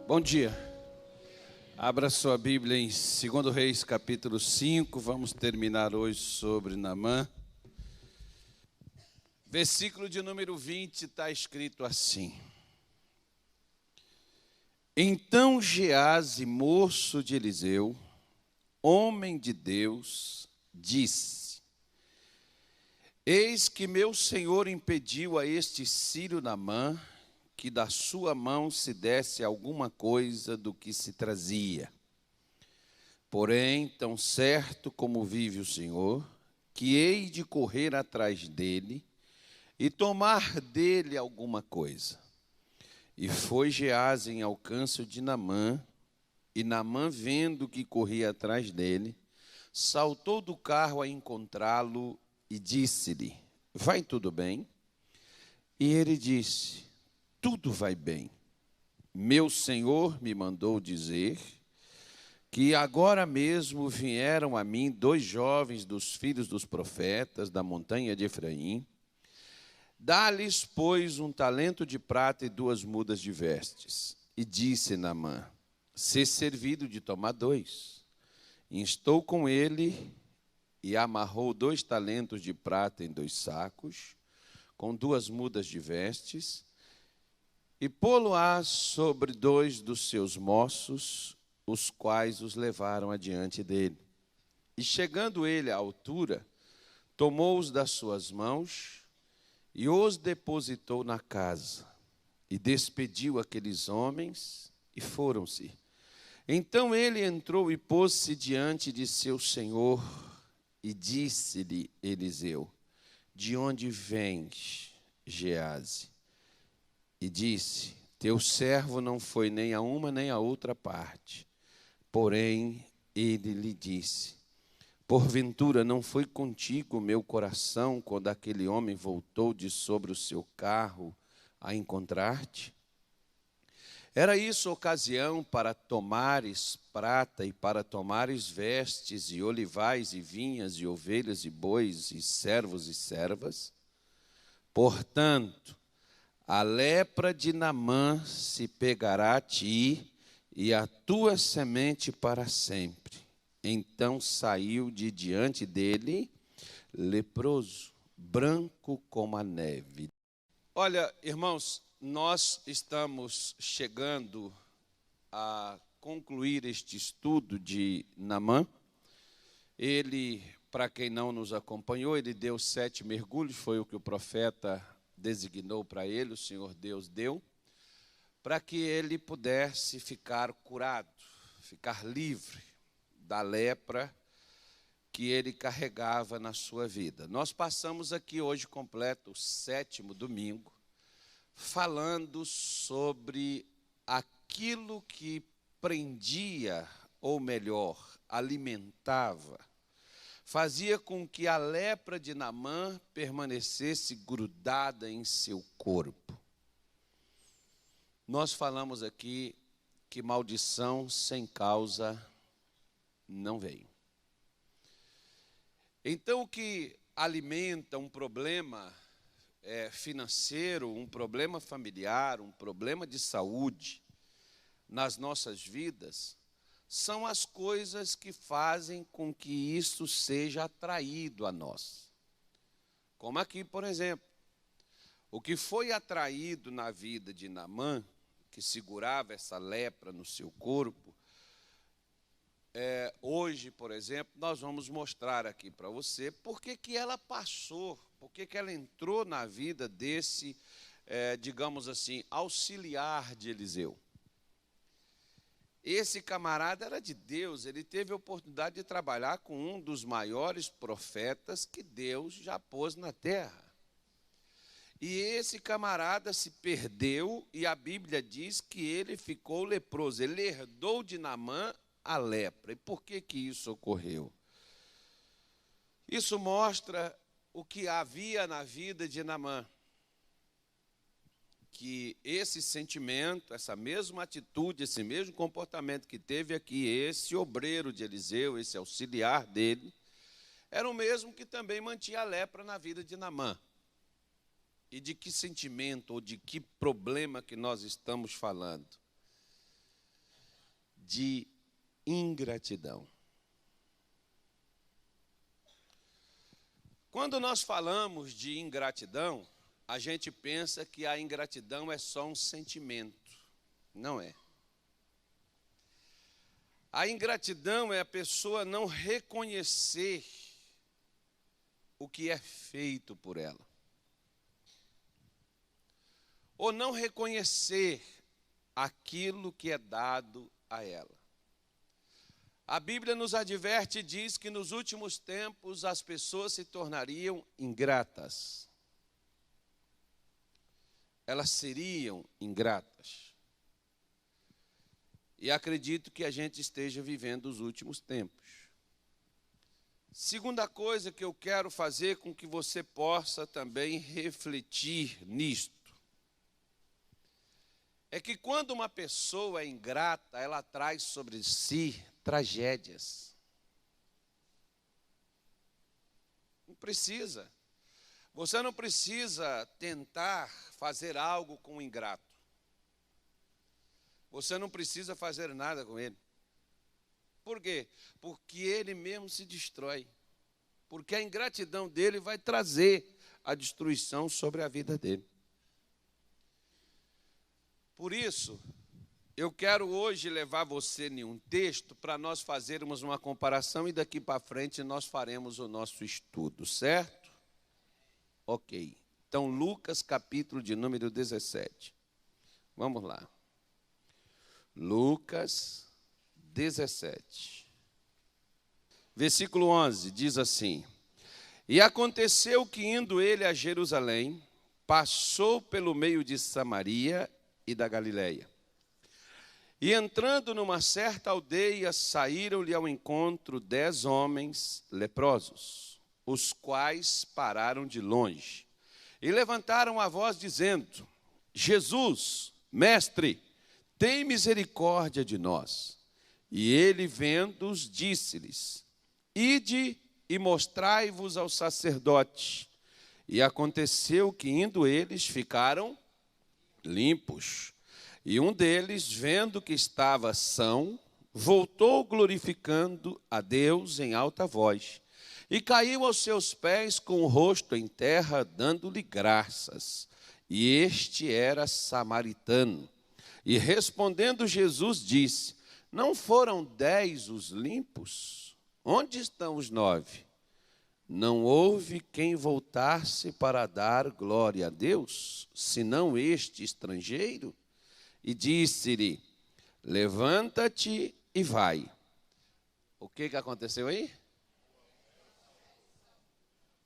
Bom dia. Abra sua Bíblia em 2 Reis, capítulo 5. Vamos terminar hoje sobre Naamã. Versículo de número 20 está escrito assim: Então Geazi, moço de Eliseu, homem de Deus, disse: Eis que meu senhor impediu a este sírio Naamã que da sua mão se desse alguma coisa do que se trazia. Porém, tão certo como vive o Senhor, que hei de correr atrás dele e tomar dele alguma coisa. E foi Geazi em alcance de Naamã, e Naamã, vendo que corria atrás dele, saltou do carro a encontrá-lo e disse-lhe: Vai tudo bem? E ele disse: Tudo vai bem. Meu senhor me mandou dizer que agora mesmo vieram a mim 2 jovens dos filhos dos profetas da montanha de Efraim. Dá-lhes, pois, 1 talento de prata e 2 mudas de vestes. E disse Naamã: Sê servido de tomar 2. Instou com ele e amarrou 2 talentos de prata em 2 sacos, com 2 mudas de vestes, e pô-lo-á sobre 2 dos seus moços, os quais os levaram adiante dele. E chegando ele à altura, tomou-os das suas mãos e os depositou na casa. E despediu aqueles homens e foram-se. Então ele entrou e pôs-se diante de seu senhor e disse-lhe Eliseu: De onde vens, Geazi? E disse: Teu servo não foi nem a uma nem a outra parte. Porém, ele lhe disse: Porventura não foi contigo o meu coração quando aquele homem voltou de sobre o seu carro a encontrar-te? Era isso ocasião para tomares prata e para tomares vestes e olivais e vinhas e ovelhas e bois e servos e servas? Portanto, a lepra de Naamã se pegará a ti e a tua semente para sempre. Então saiu de diante dele, leproso, branco como a neve. Olha, irmãos, nós estamos chegando a concluir este estudo de Naamã. Ele, para quem não nos acompanhou, ele deu 7 mergulhos, foi o que o profeta designou para ele, o Senhor Deus deu, para que ele pudesse ficar curado, ficar livre da lepra que ele carregava na sua vida. Nós passamos aqui hoje completo o 7º domingo, falando sobre aquilo que prendia, ou melhor, alimentava, fazia com que a lepra de Naamã permanecesse grudada em seu corpo. Nós falamos aqui que maldição sem causa não veio. Então, o que alimenta um problema financeiro, um problema familiar, um problema de saúde nas nossas vidas, são as coisas que fazem com que isso seja atraído a nós. Como aqui, por exemplo, o que foi atraído na vida de Naamã, que segurava essa lepra no seu corpo, hoje, por exemplo, nós vamos mostrar aqui para você por que ela passou, por que ela entrou na vida desse, digamos assim, auxiliar de Eliseu. Esse camarada era de Deus, ele teve a oportunidade de trabalhar com um dos maiores profetas que Deus já pôs na terra. E esse camarada se perdeu e a Bíblia diz que ele ficou leproso, ele herdou de Naamã a lepra. E por que isso ocorreu? Isso mostra o que havia na vida de Naamã. Que esse sentimento, essa mesma atitude, esse mesmo comportamento que teve aqui, esse obreiro de Eliseu, esse auxiliar dele, era o mesmo que também mantinha a lepra na vida de Naamã. E de que sentimento ou de que problema que nós estamos falando? de ingratidão. Quando nós falamos de ingratidão, a gente pensa que a ingratidão é só um sentimento. Não é. A ingratidão é a pessoa não reconhecer o que é feito por ela. Ou não reconhecer aquilo que é dado a ela. A Bíblia nos adverte e diz que nos últimos tempos as pessoas se tornariam ingratas. Elas seriam ingratas. E acredito que a gente esteja vivendo os últimos tempos. Segunda coisa que eu quero fazer com que você possa também refletir nisto, é que quando uma pessoa é ingrata, ela traz sobre si tragédias. Não precisa. Você não precisa tentar fazer algo com o ingrato. Você não precisa fazer nada com ele. Por quê? Porque ele mesmo se destrói. Porque a ingratidão dele vai trazer a destruição sobre a vida dele. Por isso, eu quero hoje levar você em um texto para nós fazermos uma comparação e daqui para frente nós faremos o nosso estudo, certo? Ok. Então, Lucas, capítulo de número 17. Vamos lá. Lucas 17. Versículo 11, diz assim: E aconteceu que, indo ele a Jerusalém, passou pelo meio de Samaria e da Galileia. E entrando numa certa aldeia, saíram-lhe ao encontro 10 homens leprosos, os quais pararam de longe, e levantaram a voz, dizendo: Jesus, mestre, tem misericórdia de nós. E ele, vendo-os, disse-lhes: Ide e mostrai-vos ao sacerdote. E aconteceu que, indo eles, ficaram limpos. E um deles, vendo que estava são, voltou glorificando a Deus em alta voz, e caiu aos seus pés com o rosto em terra, dando-lhe graças. E este era samaritano. E respondendo Jesus disse: Não foram 10 os limpos? Onde estão os 9? Não houve quem voltasse para dar glória a Deus, senão este estrangeiro? E disse-lhe: Levanta-te e vai. O que aconteceu aí?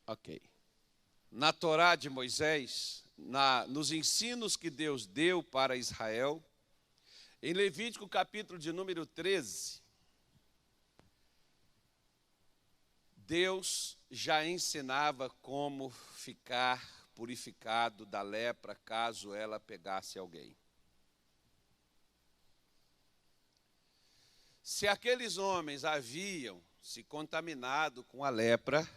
Ok. Na Torá de Moisés, nos ensinos que Deus deu para Israel, em Levítico capítulo de número 13, Deus já ensinava como ficar purificado da lepra caso ela pegasse alguém. Se aqueles homens haviam se contaminado com a lepra,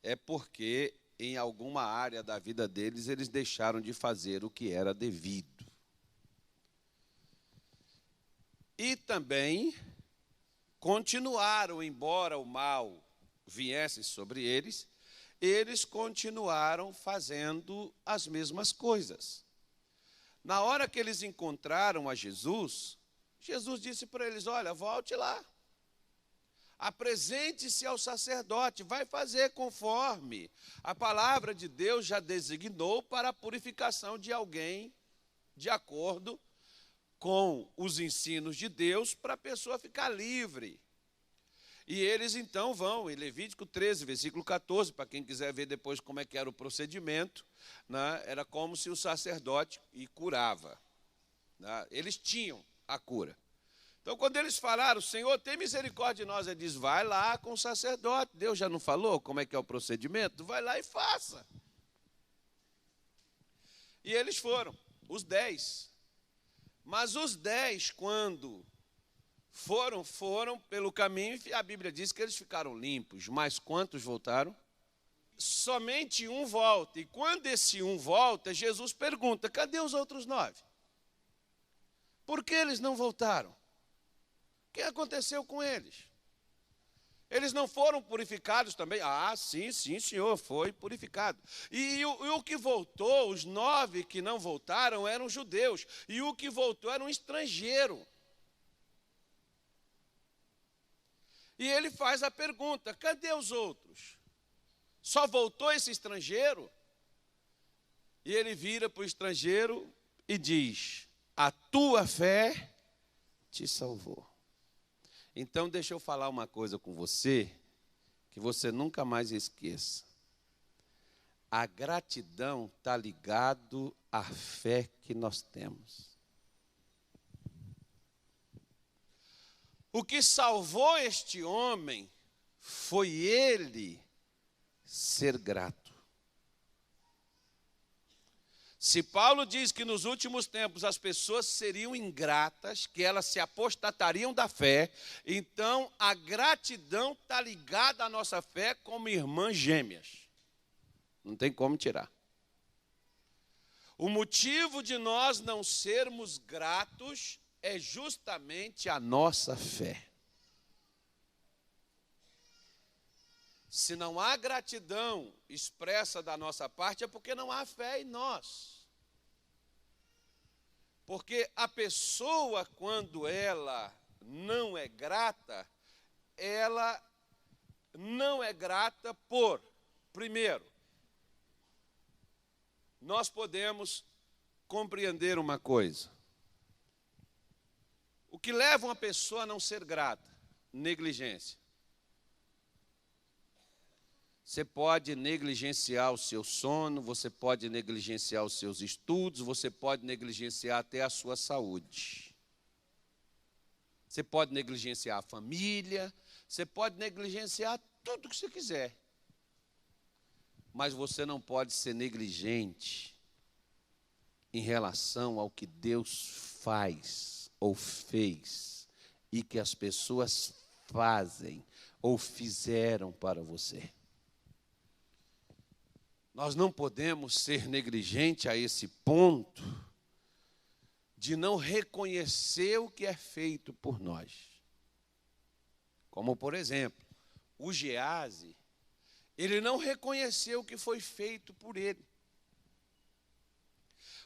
é porque em alguma área da vida deles eles deixaram de fazer o que era devido. E também continuaram, embora o mal viesse sobre eles, eles continuaram fazendo as mesmas coisas. Na hora que eles encontraram a Jesus, Jesus disse para eles: olha, volte lá, apresente-se ao sacerdote, vai fazer conforme a palavra de Deus já designou para a purificação de alguém, de acordo com os ensinos de Deus, para a pessoa ficar livre. E eles então vão, em Levítico 13, versículo 14, para quem quiser ver depois como é que era o procedimento, né, era como se o sacerdote curava. Né, eles tinham a cura. Então, quando eles falaram: Senhor, tem misericórdia de nós, ele diz: vai lá com o sacerdote. Deus já não falou como é que é o procedimento? Vai lá e faça. E eles foram, os 10. Mas os 10, quando foram pelo caminho, a Bíblia diz que eles ficaram limpos. Mas quantos voltaram? Somente um volta. E quando esse um volta, Jesus pergunta: cadê os outros 9? Por que eles não voltaram? que aconteceu com eles? Eles não foram purificados também? Ah, sim, senhor, foi purificado. E o que voltou, os 9 que não voltaram eram judeus. E o que voltou era um estrangeiro. E ele faz a pergunta, cadê os outros? Só voltou esse estrangeiro? E ele vira para o estrangeiro e diz, a tua fé te salvou. Então, deixa eu falar uma coisa com você, que você nunca mais esqueça. A gratidão está ligado à fé que nós temos. O que salvou este homem foi ele ser grato. Se Paulo diz que nos últimos tempos as pessoas seriam ingratas, que elas se apostatariam da fé, então a gratidão está ligada à nossa fé como irmãs gêmeas. Não tem como tirar. O motivo de nós não sermos gratos é justamente a nossa fé. Se não há gratidão expressa da nossa parte, é porque não há fé em nós. Porque a pessoa, quando ela não é grata, ela não é grata por, primeiro, nós podemos compreender uma coisa. O que leva uma pessoa a não ser grata? Negligência. Você pode negligenciar o seu sono, você pode negligenciar os seus estudos, você pode negligenciar até a sua saúde. Você pode negligenciar a família, você pode negligenciar tudo que você quiser. Mas você não pode ser negligente em relação ao que Deus faz ou fez e que as pessoas fazem ou fizeram para você. Nós não podemos ser negligentes a esse ponto de não reconhecer o que é feito por nós. Como, por exemplo, o Gease, ele não reconheceu o que foi feito por ele.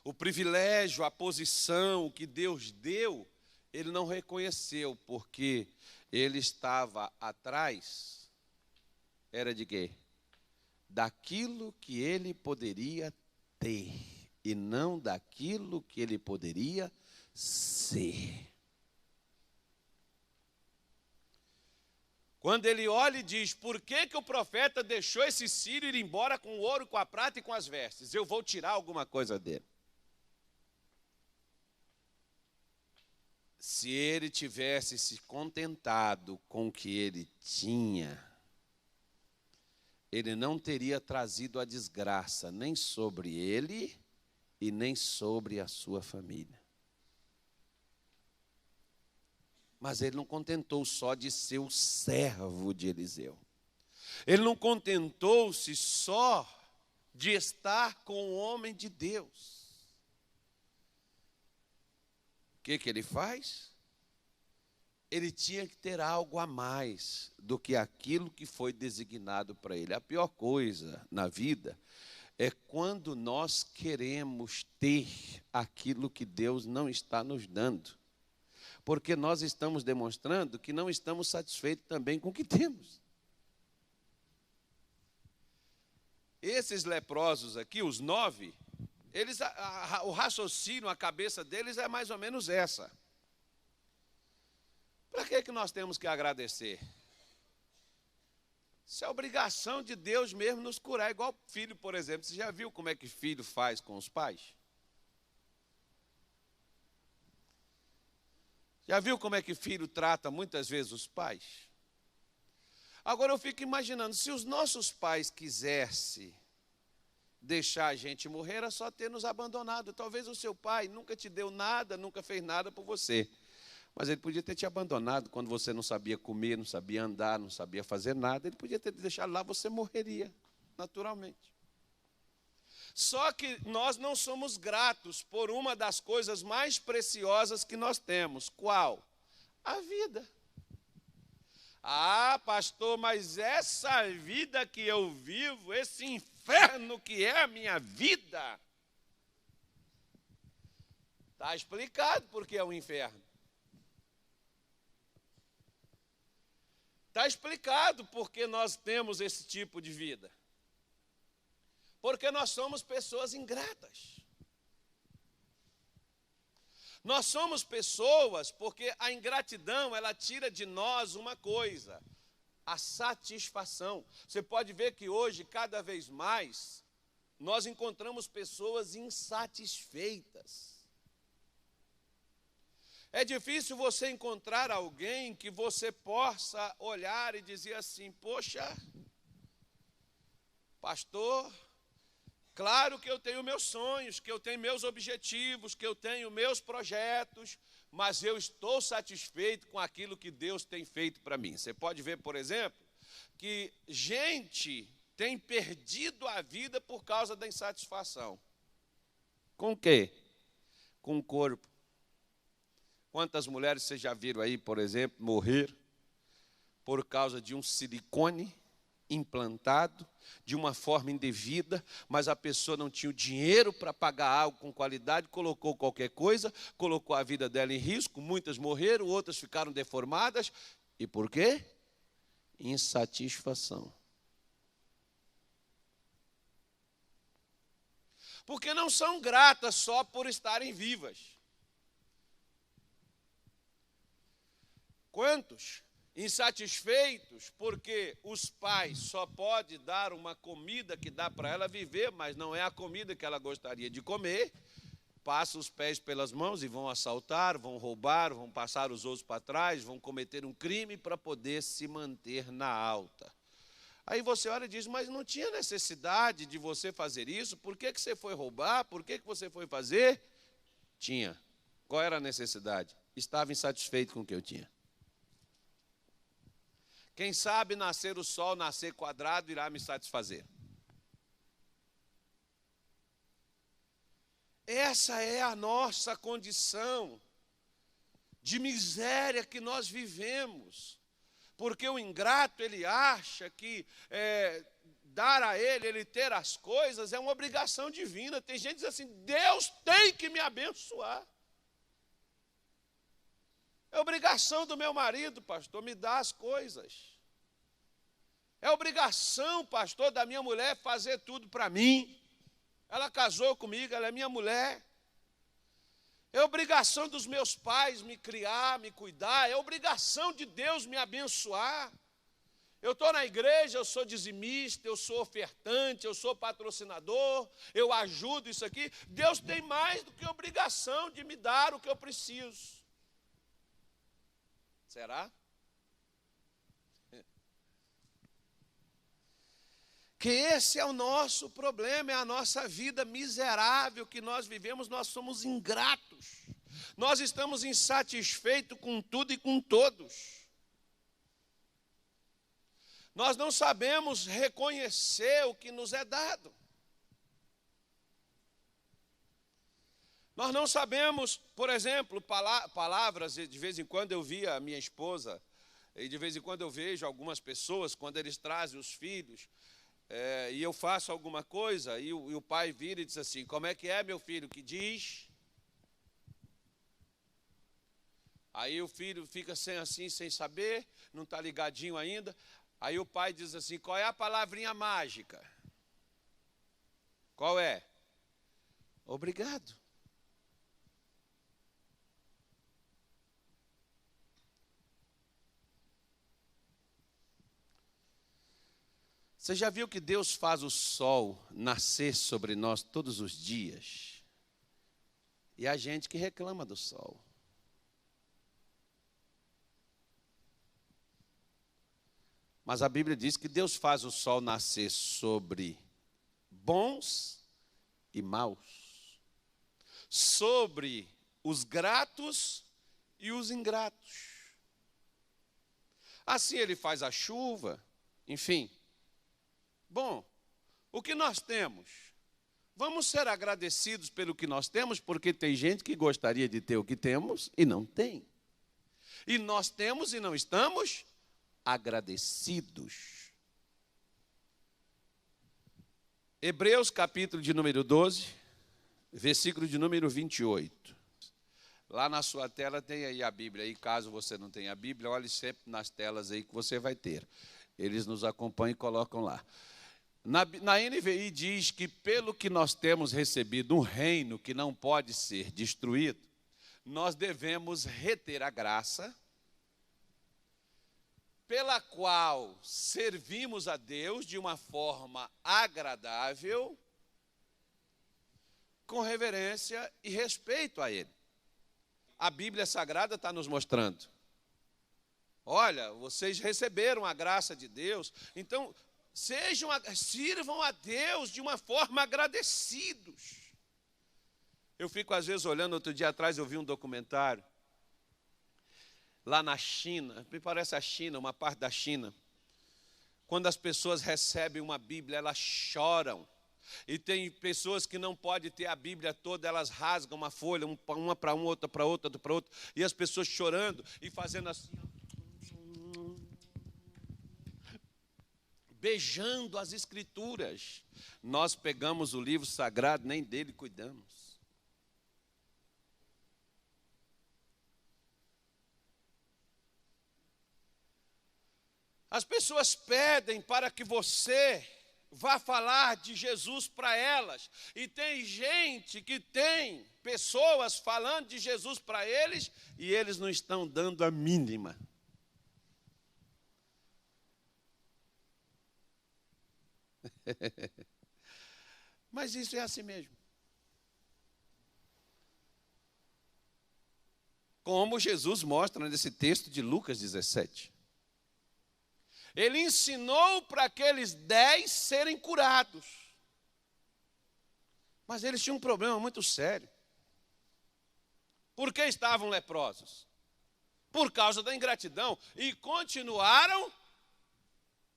O privilégio, a posição que Deus deu, ele não reconheceu, porque ele estava atrás, era de quê? Daquilo que ele poderia ter, e não daquilo que ele poderia ser. Quando ele olha e diz, por que o profeta deixou esse sírio ir embora com o ouro, com a prata e com as vestes? Eu vou tirar alguma coisa dele. Se ele tivesse se contentado com o que ele tinha, ele não teria trazido a desgraça nem sobre ele e nem sobre a sua família. Mas ele não contentou só de ser o servo de Eliseu. Ele não contentou-se só de estar com o homem de Deus. O que ele faz? Ele tinha que ter algo a mais do que aquilo que foi designado para ele. A pior coisa na vida é quando nós queremos ter aquilo que Deus não está nos dando. Porque nós estamos demonstrando que não estamos satisfeitos também com o que temos. Esses leprosos aqui, os 9, eles, o raciocínio, a cabeça deles é mais ou menos essa. Para que nós temos que agradecer? Isso é obrigação de Deus mesmo nos curar, igual filho, por exemplo. Você já viu como é que filho faz com os pais? Já viu como é que filho trata muitas vezes os pais? Agora eu fico imaginando, se os nossos pais quisessem deixar a gente morrer, era só ter nos abandonado. Talvez o seu pai nunca te deu nada, nunca fez nada por você. Mas ele podia ter te abandonado quando você não sabia comer, não sabia andar, não sabia fazer nada. Ele podia ter te deixado lá, você morreria, naturalmente. Só que nós não somos gratos por uma das coisas mais preciosas que nós temos. Qual? A vida. Ah, pastor, mas essa vida que eu vivo, esse inferno que é a minha vida, está explicado porque é um inferno. Está explicado porque nós temos esse tipo de vida. Porque nós somos pessoas ingratas. Nós somos pessoas porque a ingratidão, ela tira de nós uma coisa, a satisfação. Você pode ver que hoje, cada vez mais, nós encontramos pessoas insatisfeitas. É difícil você encontrar alguém que você possa olhar e dizer assim, poxa, pastor, claro que eu tenho meus sonhos, que eu tenho meus objetivos, que eu tenho meus projetos, mas eu estou satisfeito com aquilo que Deus tem feito para mim. Você pode ver, por exemplo, que gente tem perdido a vida por causa da insatisfação. Com o quê? Com o corpo. Quantas mulheres vocês já viram aí, por exemplo, morrer por causa de um silicone implantado, de uma forma indevida, mas a pessoa não tinha o dinheiro para pagar algo com qualidade, colocou qualquer coisa, colocou a vida dela em risco, muitas morreram, outras ficaram deformadas. E por quê? Insatisfação. Porque não são gratas só por estarem vivas. Quantos insatisfeitos porque os pais só podem dar uma comida que dá para ela viver, mas não é a comida que ela gostaria de comer, passam os pés pelas mãos e vão assaltar, vão roubar, vão passar os outros para trás, vão cometer um crime para poder se manter na alta. Aí você olha e diz, mas não tinha necessidade de você fazer isso, por que você foi roubar, por que você foi fazer? Tinha. Qual era a necessidade? Estava insatisfeito com o que eu tinha. Quem sabe nascer o sol, nascer quadrado, irá me satisfazer. Essa é a nossa condição de miséria que nós vivemos. Porque o ingrato, ele acha que dar a ele ter as coisas, é uma obrigação divina. Tem gente que diz assim, Deus tem que me abençoar. É obrigação do meu marido, pastor, me dar as coisas. É obrigação, pastor, da minha mulher fazer tudo para mim. Ela casou comigo, ela é minha mulher. É obrigação dos meus pais me criar, me cuidar. É obrigação de Deus me abençoar. Eu estou na igreja, eu sou dizimista, eu sou ofertante, eu sou patrocinador, eu ajudo isso aqui. Deus tem mais do que obrigação de me dar o que eu preciso. Será? Que esse é o nosso problema, é a nossa vida miserável que nós vivemos, nós somos ingratos. Nós estamos insatisfeitos com tudo e com todos. Nós não sabemos reconhecer o que nos é dado. Nós não sabemos, por exemplo, palavras, de vez em quando eu via a minha esposa, e de vez em quando eu vejo algumas pessoas, quando eles trazem os filhos, e eu faço alguma coisa, e o pai vira e diz assim, como é que é, meu filho, que diz? Aí o filho fica sem saber, não está ligadinho ainda. Aí o pai diz assim, qual é a palavrinha mágica? Qual é? Obrigado. Você já viu que Deus faz o sol nascer sobre nós todos os dias? E a gente que reclama do sol. Mas a Bíblia diz que Deus faz o sol nascer sobre bons e maus, sobre os gratos e os ingratos. Assim Ele faz a chuva, enfim. Bom, o que nós temos? Vamos ser agradecidos pelo que nós temos, porque tem gente que gostaria de ter o que temos e não tem. E nós temos e não estamos agradecidos. Hebreus, capítulo de número 12, versículo de número 28. Lá na sua tela tem aí a Bíblia, aí, caso você não tenha a Bíblia, olhe sempre nas telas aí que você vai ter. Eles nos acompanham e colocam lá. Na NVI diz que pelo que nós temos recebido um reino que não pode ser destruído, nós devemos reter a graça pela qual servimos a Deus de uma forma agradável, com reverência e respeito a Ele. A Bíblia Sagrada está nos mostrando. Olha, vocês receberam a graça de Deus, então sirvam a Deus de uma forma agradecidos. Eu fico às vezes olhando, outro dia atrás eu vi um documentário, lá na China, me parece a China, uma parte da China, quando as pessoas recebem uma Bíblia, elas choram. E tem pessoas que não podem ter a Bíblia toda, elas rasgam uma folha, uma para uma, outra para outra, outra para outra, e as pessoas chorando e fazendo assim, beijando as Escrituras. Nós pegamos o livro sagrado, nem dele cuidamos. As pessoas pedem para que você vá falar de Jesus para elas. E tem gente que tem pessoas falando de Jesus para eles e eles não estão dando a mínima. Mas isso é assim mesmo. Como Jesus mostra nesse texto de Lucas 17. Ele ensinou para aqueles 10 serem curados. Mas eles tinham um problema muito sério. Por que estavam leprosos? Por causa da ingratidão. E continuaram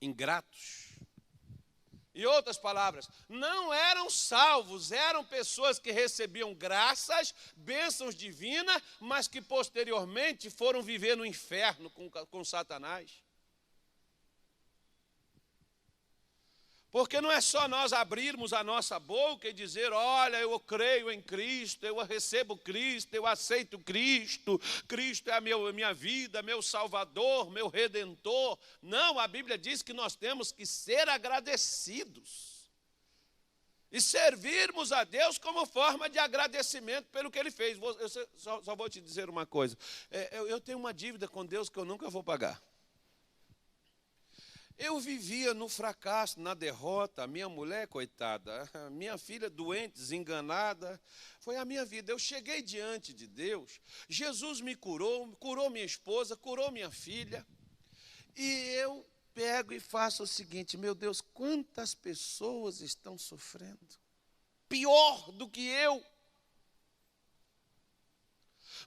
ingratos. Em outras palavras, não eram salvos, eram pessoas que recebiam graças, bênçãos divinas, mas que posteriormente foram viver no inferno com Satanás. Porque não é só nós abrirmos a nossa boca e dizer, olha, eu creio em Cristo, eu recebo Cristo, eu aceito Cristo, Cristo é a minha vida, meu Salvador, meu Redentor. Não, a Bíblia diz que nós temos que ser agradecidos. E servirmos a Deus como forma de agradecimento pelo que Ele fez. Eu só vou te dizer uma coisa, eu tenho uma dívida com Deus que eu nunca vou pagar. Eu vivia no fracasso, na derrota, a minha mulher, coitada, a minha filha doente, desenganada, foi a minha vida. Eu cheguei diante de Deus, Jesus me curou, curou minha esposa, curou minha filha, e eu pego e faço o seguinte, meu Deus, quantas pessoas estão sofrendo, pior do que eu.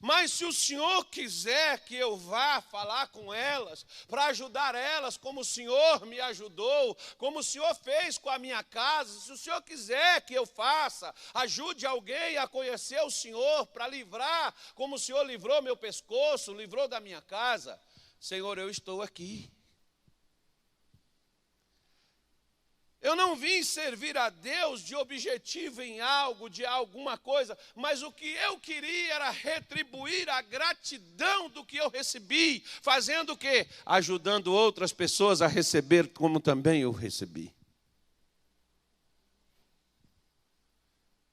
Mas se o Senhor quiser que eu vá falar com elas, para ajudar elas, como o Senhor me ajudou, como o Senhor fez com a minha casa, se o Senhor quiser que eu faça, ajude alguém a conhecer o Senhor, para livrar, como o Senhor livrou meu pescoço, livrou da minha casa, Senhor, eu estou aqui. Eu não vim servir a Deus de objetivo em algo, de alguma coisa, mas o que eu queria era retribuir a gratidão do que eu recebi, fazendo o quê? Ajudando outras pessoas a receber como também eu recebi.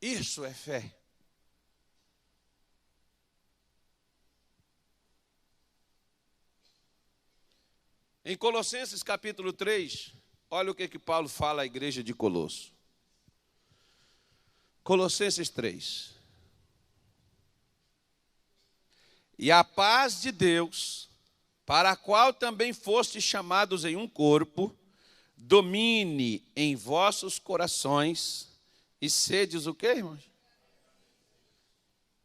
Isso é fé. Em Colossenses capítulo 3, olha o que Paulo fala à igreja de Colosso. Colossenses 3. E a paz de Deus, para a qual também fostes chamados em um corpo, domine em vossos corações e sedes o quê, irmãos?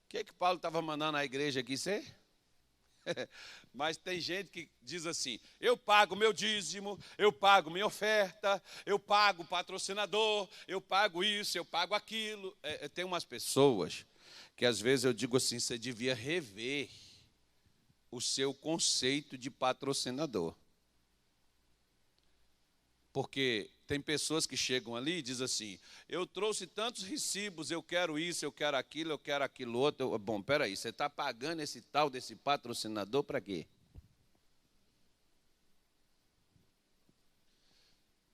O que Paulo estava mandando a igreja aqui ser? Mas tem gente que diz assim, eu pago meu dízimo, eu pago minha oferta, eu pago o patrocinador, eu pago isso, eu pago aquilo. Tem umas pessoas que às vezes eu digo assim, você devia rever o seu conceito de patrocinador. Porque tem pessoas que chegam ali e dizem assim, eu trouxe tantos recibos, eu quero isso, eu quero aquilo outro. Bom, peraí, você está pagando esse tal desse patrocinador para quê?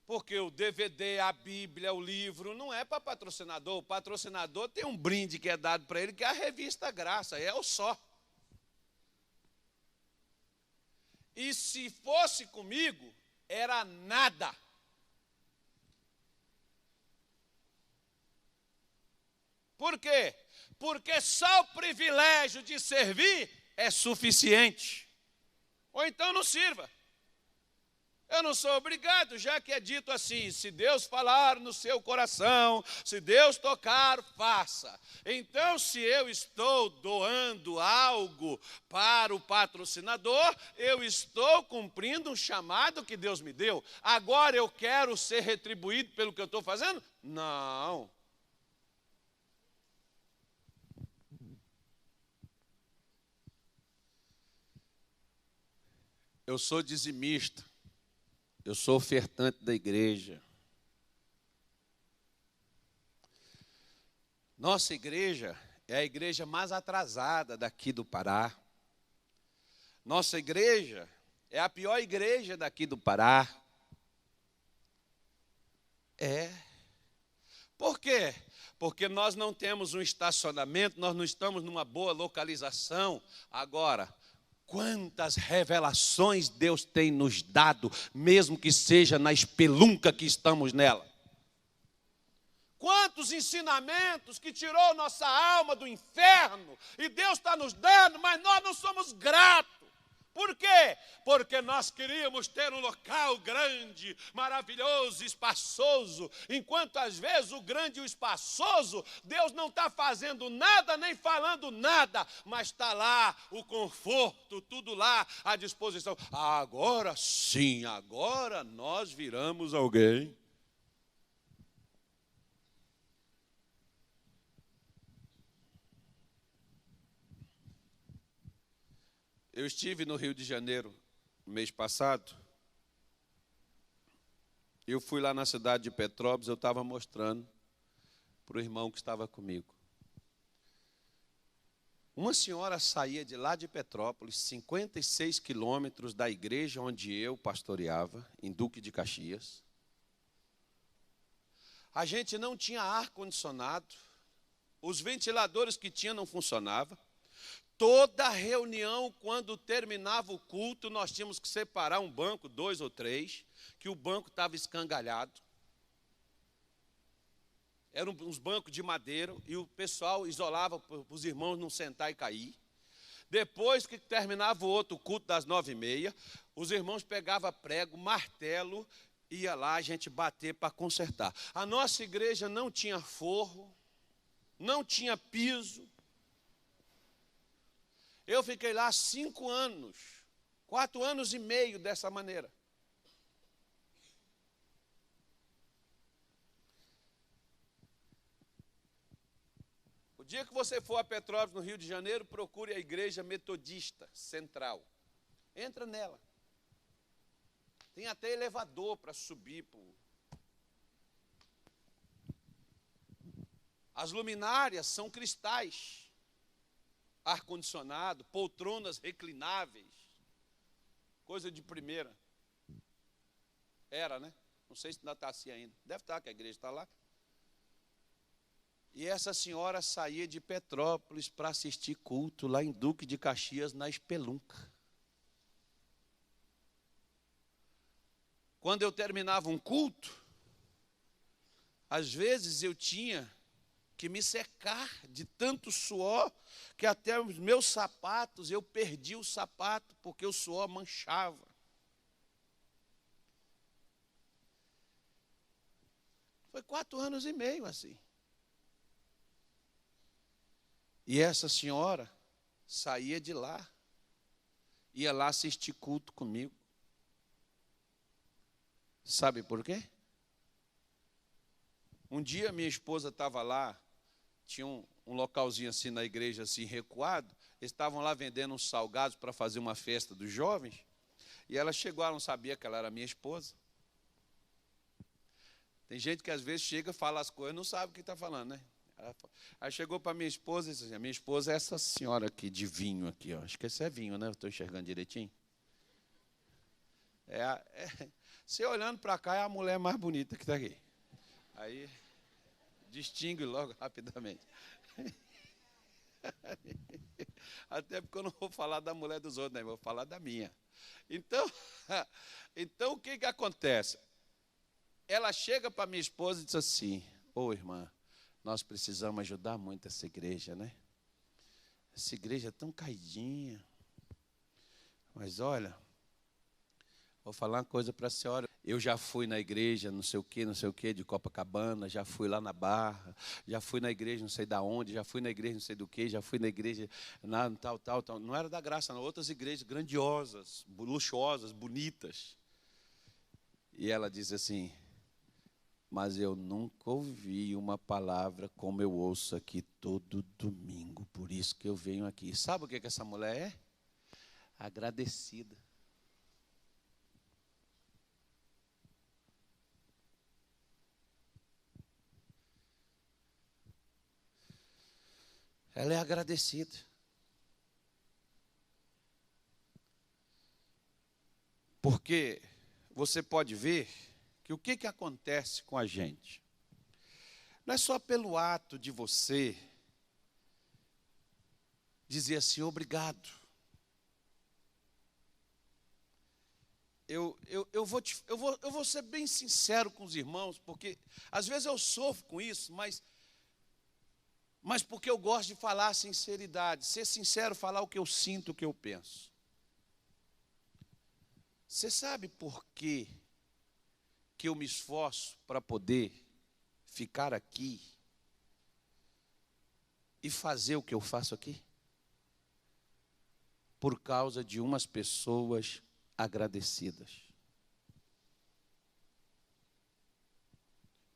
Porque o DVD, a Bíblia, o livro, não é para patrocinador. O patrocinador tem um brinde que é dado para ele, que é a revista Graça, é o só. E se fosse comigo, era nada. Por quê? Porque só o privilégio de servir é suficiente. Ou então não sirva. Eu não sou obrigado, já que é dito assim, se Deus falar no seu coração, se Deus tocar, faça. Então, se eu estou doando algo para o patrocinador, eu estou cumprindo um chamado que Deus me deu. Agora eu quero ser retribuído pelo que eu estou fazendo? Não. Eu sou dizimista. Eu sou ofertante da igreja. Nossa igreja é a igreja mais atrasada daqui do Pará. Nossa igreja é a pior igreja daqui do Pará. É. Por quê? Porque nós não temos um estacionamento, nós não estamos numa boa localização. Agora, quantas revelações Deus tem nos dado, mesmo que seja na espelunca que estamos nela. Quantos ensinamentos que tirou nossa alma do inferno, e Deus está nos dando, mas nós não somos gratos. Por quê? Porque nós queríamos ter um local grande, maravilhoso, espaçoso, enquanto às vezes o grande e o espaçoso, Deus não está fazendo nada, nem falando nada, mas está lá o conforto, tudo lá à disposição. Agora sim, agora nós viramos alguém. Eu estive no Rio de Janeiro no mês passado. Eu fui lá na cidade de Petrópolis, eu estava mostrando para o irmão que estava comigo. Uma senhora saía de lá de Petrópolis, 56 quilômetros da igreja onde eu pastoreava, em Duque de Caxias. A gente não tinha ar-condicionado, os ventiladores que tinha não funcionavam. Toda reunião, quando terminava o culto, nós tínhamos que separar um banco, 2 ou 3, que o banco estava escangalhado. Eram uns bancos de madeira e o pessoal isolava para os irmãos não sentar e cair. Depois que terminava o outro culto das 9h30, os irmãos pegavam prego, martelo, ia lá a gente bater para consertar. A nossa igreja não tinha forro, não tinha piso. Eu fiquei lá 5 anos, 4 anos e meio dessa maneira. O dia que você for a Petrópolis, no Rio de Janeiro, procure a igreja metodista central. Entra nela. Tem até elevador para subir. As luminárias são cristais. Ar-condicionado, poltronas reclináveis, coisa de primeira. Era, né? Não sei se ainda está assim ainda. Deve estar, que a igreja está lá. E essa senhora saía de Petrópolis para assistir culto lá em Duque de Caxias, na espelunca. Quando eu terminava um culto, às vezes eu tinha que me secar de tanto suor, que até os meus sapatos, eu perdi o sapato, porque o suor manchava. Foi 4 anos e meio assim. E essa senhora saía de lá, ia lá assistir culto comigo. Sabe por quê? Um dia minha esposa estava lá, tinha um localzinho assim na igreja, assim recuado, eles estavam lá vendendo uns salgados para fazer uma festa dos jovens, e ela chegou, ela não sabia que ela era minha esposa. Tem gente que às vezes chega, fala as coisas, não sabe o que está falando, né? Aí chegou para minha esposa e disse assim, a minha esposa é essa senhora aqui, de vinho aqui, ó. Acho que esse é vinho, né? Eu estou enxergando direitinho. Você olhando para cá, é a mulher mais bonita que está aqui. Aí, distingue logo rapidamente. Até porque eu não vou falar da mulher dos outros, né? Vou falar da minha. Então o que acontece? Ela chega para minha esposa e diz assim, ô irmã, nós precisamos ajudar muito essa igreja, né? Essa igreja é tão caidinha. Mas olha, vou falar uma coisa para a senhora. Eu já fui na igreja, não sei o que, de Copacabana, já fui lá na Barra, já fui na igreja não sei da onde, já fui na igreja não sei do que, já fui na igreja tal. Não era da Graça, não. Outras igrejas grandiosas, luxuosas, bonitas. E ela diz assim, mas eu nunca ouvi uma palavra como eu ouço aqui todo domingo, por isso que eu venho aqui. Sabe o que essa mulher é? Agradecida. Ela é agradecida. Porque você pode ver que o que acontece com a gente? Não é só pelo ato de você dizer assim, obrigado. Eu vou ser bem sincero com os irmãos, porque às vezes eu sofro com isso, mas porque eu gosto de falar a sinceridade, ser sincero, falar o que eu sinto, o que eu penso. Você sabe por que eu me esforço para poder ficar aqui e fazer o que eu faço aqui? Por causa de umas pessoas agradecidas.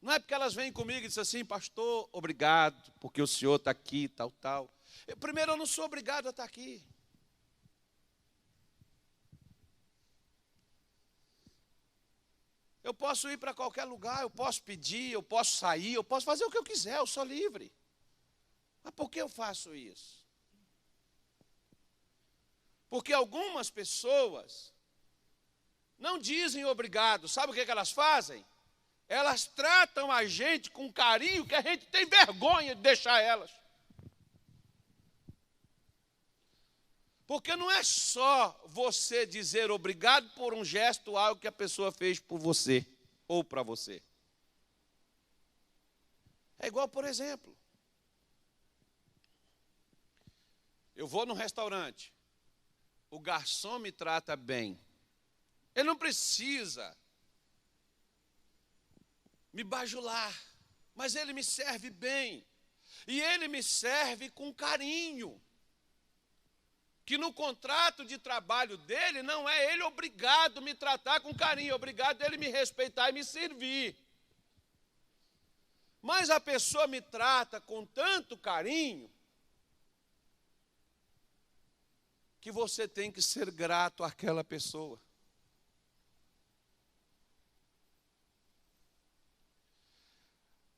Não é porque elas vêm comigo e dizem assim, pastor, obrigado, porque o senhor está aqui, tal. Primeiro, eu não sou obrigado a estar aqui. Eu posso ir para qualquer lugar, eu posso pedir, eu posso sair, eu posso fazer o que eu quiser, eu sou livre. Mas por que eu faço isso? Porque algumas pessoas não dizem obrigado. Sabe o que elas fazem? Elas tratam a gente com carinho que a gente tem vergonha de deixar elas. Porque não é só você dizer obrigado por um gesto, algo que a pessoa fez por você ou para você. É igual, por exemplo, eu vou num restaurante, o garçom me trata bem. Ele não precisa me bajular, mas ele me serve bem. E ele me serve com carinho. Que no contrato de trabalho dele, não é ele obrigado a me tratar com carinho, é obrigado ele me respeitar e me servir. Mas a pessoa me trata com tanto carinho, que você tem que ser grato àquela pessoa.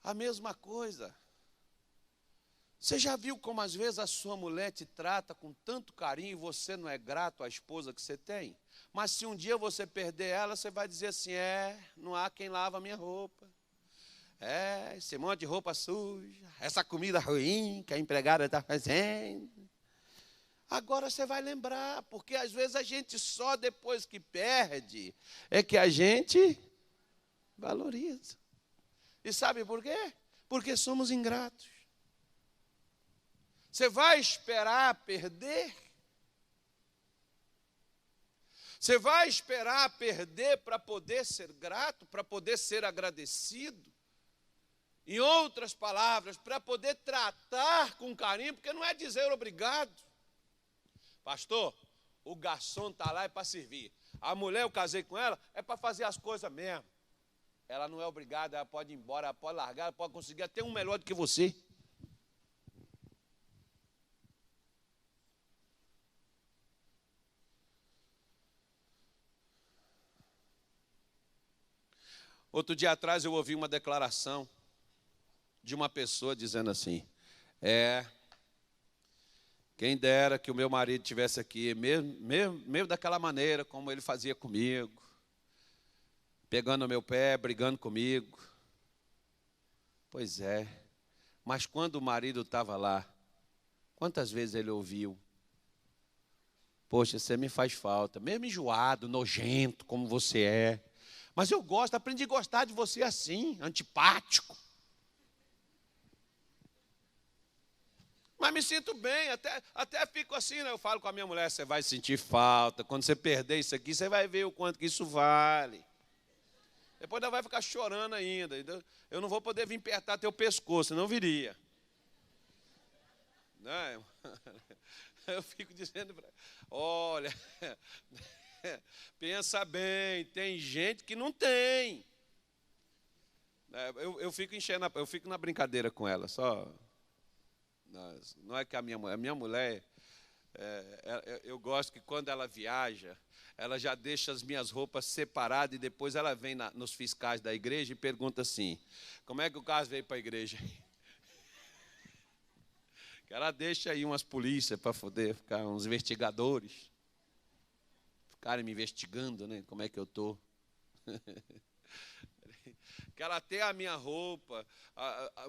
A mesma coisa. Você já viu como às vezes a sua mulher te trata com tanto carinho e você não é grato à esposa que você tem? Mas se um dia você perder ela, você vai dizer assim, não há quem lava a minha roupa. Esse monte de roupa suja, essa comida ruim que a empregada está fazendo. Agora você vai lembrar, porque às vezes a gente só depois que perde é que a gente valoriza. E sabe por quê? Porque somos ingratos. Você vai esperar perder? Você vai esperar perder para poder ser grato, para poder ser agradecido? Em outras palavras, para poder tratar com carinho, porque não é dizer obrigado. Pastor, o garçom está lá para servir. A mulher, eu casei com ela, é para fazer as coisas mesmo. Ela não é obrigada, ela pode ir embora, ela pode largar, ela pode conseguir até um melhor do que você. Outro dia atrás eu ouvi uma declaração de uma pessoa dizendo assim: quem dera que o meu marido estivesse aqui, mesmo daquela maneira como ele fazia comigo, pegando no meu pé, brigando comigo. Pois é, mas quando o marido estava lá, quantas vezes ele ouviu: poxa, você me faz falta, mesmo enjoado, nojento como você é, mas eu gosto, aprendi a gostar de você assim, antipático. Mas me sinto bem, até fico assim, né? Eu falo com a minha mulher: você vai sentir falta, quando você perder isso aqui, você vai ver o quanto que isso vale. Depois ela vai ficar chorando ainda. Eu não vou poder vir apertar teu pescoço, não viria. Não, eu fico dizendo para ela: olha, pensa bem, tem gente que não tem. Eu fico eu fico na brincadeira com ela, só. Não é que a minha mulher, eu gosto que quando ela viaja, ela já deixa as minhas roupas separadas e depois ela vem nos fiscais da igreja e pergunta assim: como é que o Carlos veio para a igreja? Que ela deixa aí umas polícias para poder ficar, uns investigadores, ficarem me investigando, né? Como é que eu estou? Que ela tem a minha roupa,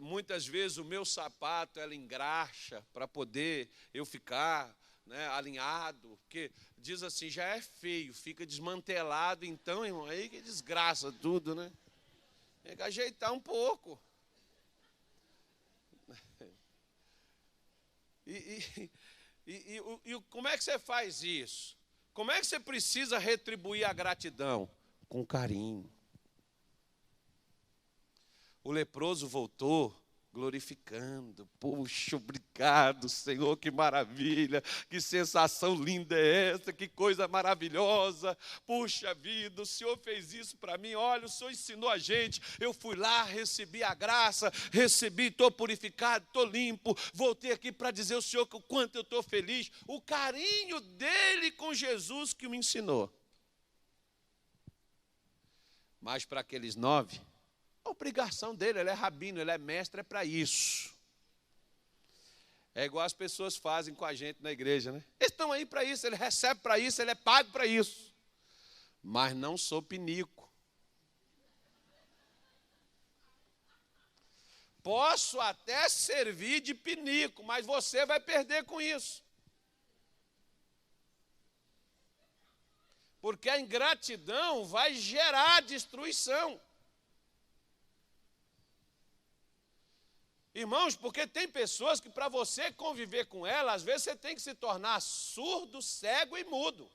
muitas vezes o meu sapato ela engraxa para poder eu ficar, né, alinhado, porque diz assim: já é feio, fica desmantelado, então, irmão, aí que desgraça tudo, né? Tem que ajeitar um pouco. E como é que você faz isso? Como é que você precisa retribuir a gratidão? Com carinho. O leproso voltou glorificando: puxa, obrigado, Senhor, que maravilha, que sensação linda é essa, que coisa maravilhosa, puxa vida, o Senhor fez isso para mim, olha, o Senhor ensinou a gente, eu fui lá, recebi a graça, estou purificado, estou limpo, voltei aqui para dizer ao Senhor o quanto eu estou feliz, o carinho dele com Jesus que me ensinou. Mas para aqueles 9, a obrigação dele, ele é rabino, ele é mestre, é para isso. É igual as pessoas fazem com a gente na igreja, né? Eles estão aí para isso, ele recebe para isso, ele é pago para isso. Mas não sou pinico. Posso até servir de pinico, mas você vai perder com isso. Porque a ingratidão vai gerar destruição. Irmãos, porque tem pessoas que para você conviver com elas, às vezes você tem que se tornar surdo, cego e mudo.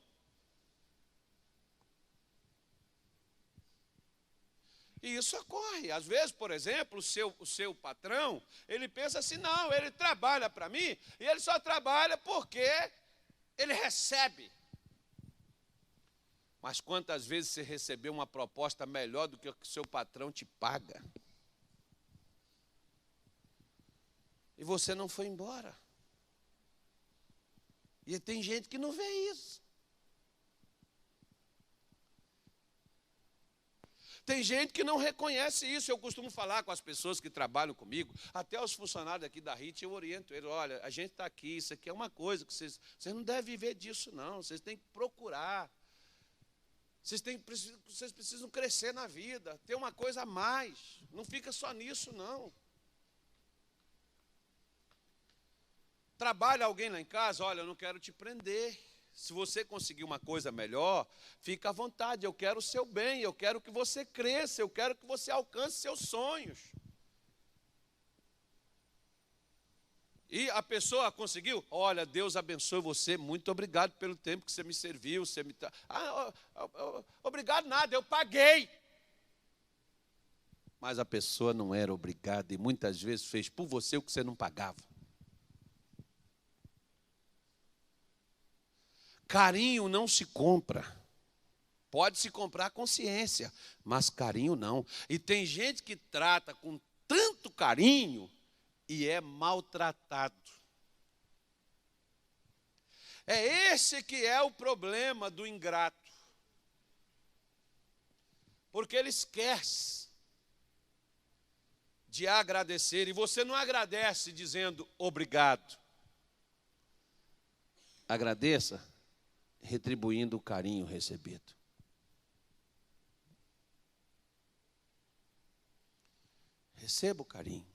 E isso ocorre. Às vezes, por exemplo, o seu patrão, ele pensa assim: não, ele trabalha para mim, e ele só trabalha porque ele recebe. Mas quantas vezes você recebeu uma proposta melhor do que o que o seu patrão te paga? E você não foi embora. E tem gente que não vê isso. Tem gente que não reconhece isso. Eu costumo falar com as pessoas que trabalham comigo, até os funcionários aqui da RIT, eu oriento eles: olha, a gente está aqui, isso aqui é uma coisa que vocês não devem viver disso, não. Vocês têm que procurar. Vocês precisam crescer na vida, ter uma coisa a mais. Não fica só nisso, não. Trabalha alguém lá em casa: olha, eu não quero te prender. Se você conseguir uma coisa melhor, fica à vontade. Eu quero o seu bem, eu quero que você cresça, eu quero que você alcance seus sonhos. E a pessoa conseguiu: olha, Deus abençoe você, muito obrigado pelo tempo que você me serviu. Obrigado nada, eu paguei. Mas a pessoa não era obrigada e muitas vezes fez por você o que você não pagava. Carinho não se compra. Pode se comprar consciência, mas carinho não. E tem gente que trata com tanto carinho e é maltratado. É esse que é o problema do ingrato. Porque ele esquece de agradecer, e você não agradece dizendo obrigado. Agradeça retribuindo o carinho recebido. Receba o carinho.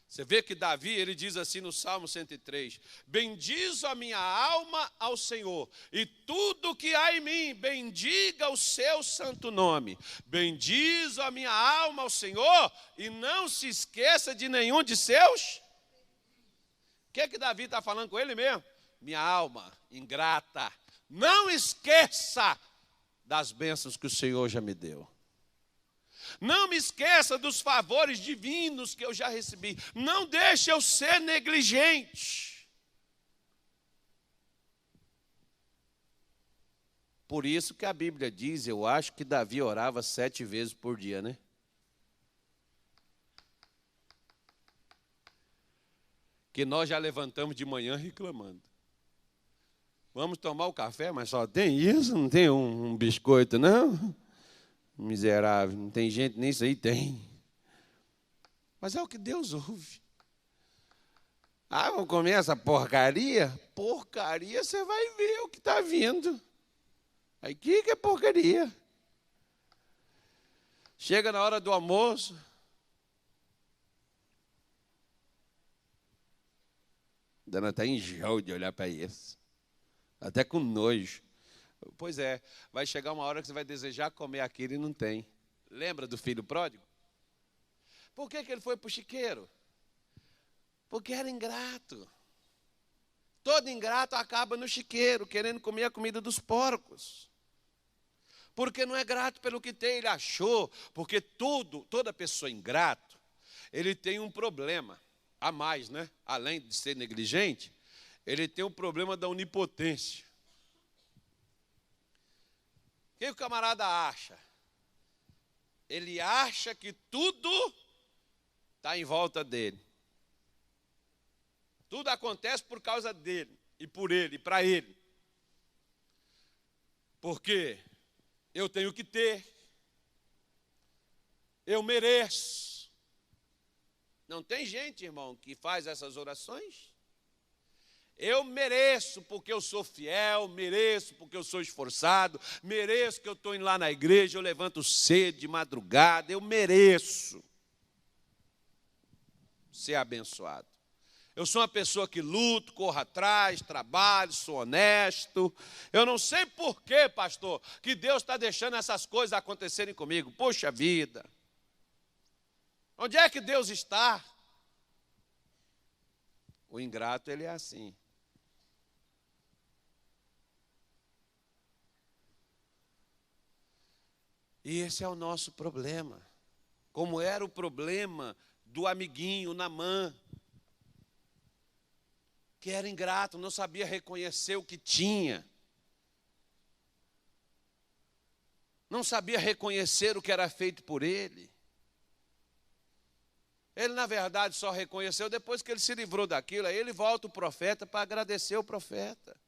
Você vê que Davi, ele diz assim no Salmo 103, bendizo a minha alma ao Senhor, e tudo que há em mim, bendiga o seu santo nome. Bendizo a minha alma ao Senhor, e não se esqueça de nenhum de seus. O que Davi está falando com ele mesmo? Minha alma ingrata, não esqueça das bênçãos que o Senhor já me deu. Não me esqueça dos favores divinos que eu já recebi. Não deixe eu ser negligente. Por isso que a Bíblia diz, eu acho que Davi orava 7 vezes por dia, né? Que nós já levantamos de manhã reclamando. Vamos tomar o café, mas só tem isso? Não tem um biscoito, não? Miserável, não tem gente nisso aí? Tem. Mas é o que Deus ouve. Ah, vamos comer essa porcaria? Porcaria, você vai ver o que está vindo. Aí que é porcaria? Chega na hora do almoço. Dando até enjoo de olhar para isso. Até com nojo. Pois é, vai chegar uma hora que você vai desejar comer aquilo e não tem. Lembra do filho pródigo? Por que ele foi para o chiqueiro? Porque era ingrato. Todo ingrato acaba no chiqueiro, querendo comer a comida dos porcos. Porque não é grato pelo que tem, ele achou. Porque toda pessoa ingrato, ele tem um problema a mais, né? Além de ser negligente, ele tem um problema da onipotência. O que o camarada acha? Ele acha que tudo está em volta dele. Tudo acontece por causa dele, e por ele, e para ele. Porque eu tenho que ter, eu mereço. Não tem gente, irmão, que faz essas orações? Eu mereço porque eu sou fiel, mereço porque eu sou esforçado, mereço que eu estou indo lá na igreja, eu levanto cedo, de madrugada, eu mereço ser abençoado. Eu sou uma pessoa que luto, corro atrás, trabalho, sou honesto. Eu não sei por quê, pastor, que Deus está deixando essas coisas acontecerem comigo. Poxa vida, onde é que Deus está? O ingrato, ele é assim. E esse é o nosso problema. Como era o problema do amiguinho Naamã, que era ingrato, não sabia reconhecer o que tinha. Não sabia reconhecer o que era feito por ele. Ele, na verdade, só reconheceu depois que ele se livrou daquilo. Aí ele volta o profeta para agradecer o profeta.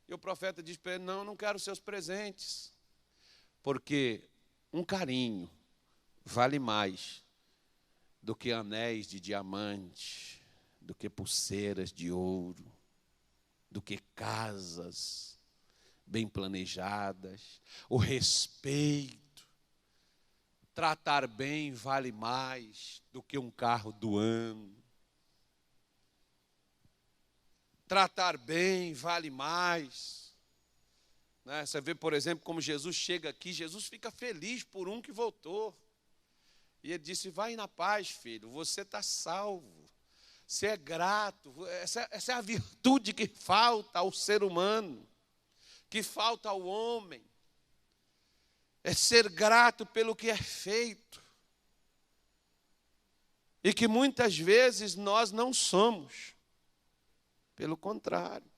E o profeta diz para ele, não quero seus presentes. Porque um carinho vale mais do que anéis de diamante, do que pulseiras de ouro, do que casas bem planejadas. O respeito, tratar bem vale mais do que um carro do ano. Tratar bem vale mais. Né? Você vê, por exemplo, como Jesus chega aqui, Jesus fica feliz por um que voltou. E ele disse, vai na paz, filho, você está salvo. Você é grato. Essa é a virtude que falta ao ser humano, que falta ao homem. É ser grato pelo que é feito. E que muitas vezes nós não somos. Pelo contrário.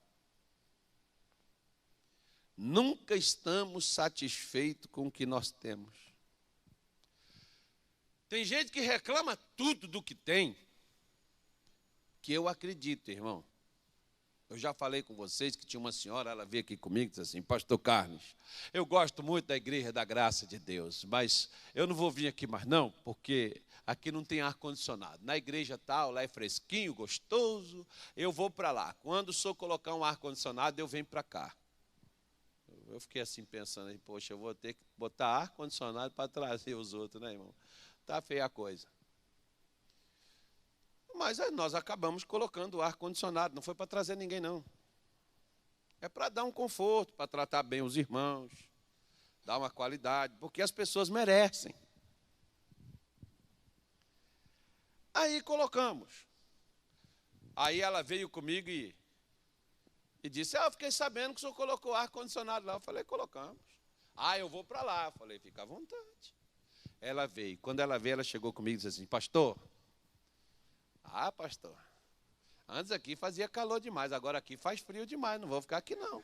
Nunca estamos satisfeitos com o que nós temos. Tem gente que reclama tudo do que tem, que eu acredito, irmão. Eu já falei com vocês que tinha uma senhora, ela veio aqui comigo e disse assim: pastor Carlos, eu gosto muito da Igreja da Graça de Deus, mas eu não vou vir aqui mais não, porque aqui não tem ar-condicionado. Na igreja tal, lá é fresquinho, gostoso, eu vou para lá. Quando o senhor colocar um ar-condicionado, eu venho para cá. Eu fiquei assim pensando, aí, poxa, eu vou ter que botar ar-condicionado para trazer os outros, né, irmão? Tá feia a coisa. Mas nós acabamos colocando o ar-condicionado, não foi para trazer ninguém, não. É para dar um conforto, para tratar bem os irmãos, dar uma qualidade, porque as pessoas merecem. Aí colocamos. Aí ela veio comigo e disse: eu fiquei sabendo que o senhor colocou ar-condicionado lá. Eu falei: colocamos. Eu vou para lá. Eu falei: fica à vontade. Ela veio. Quando ela veio, ela chegou comigo e disse assim: pastor, pastor, antes aqui fazia calor demais, agora aqui faz frio demais, não vou ficar aqui não.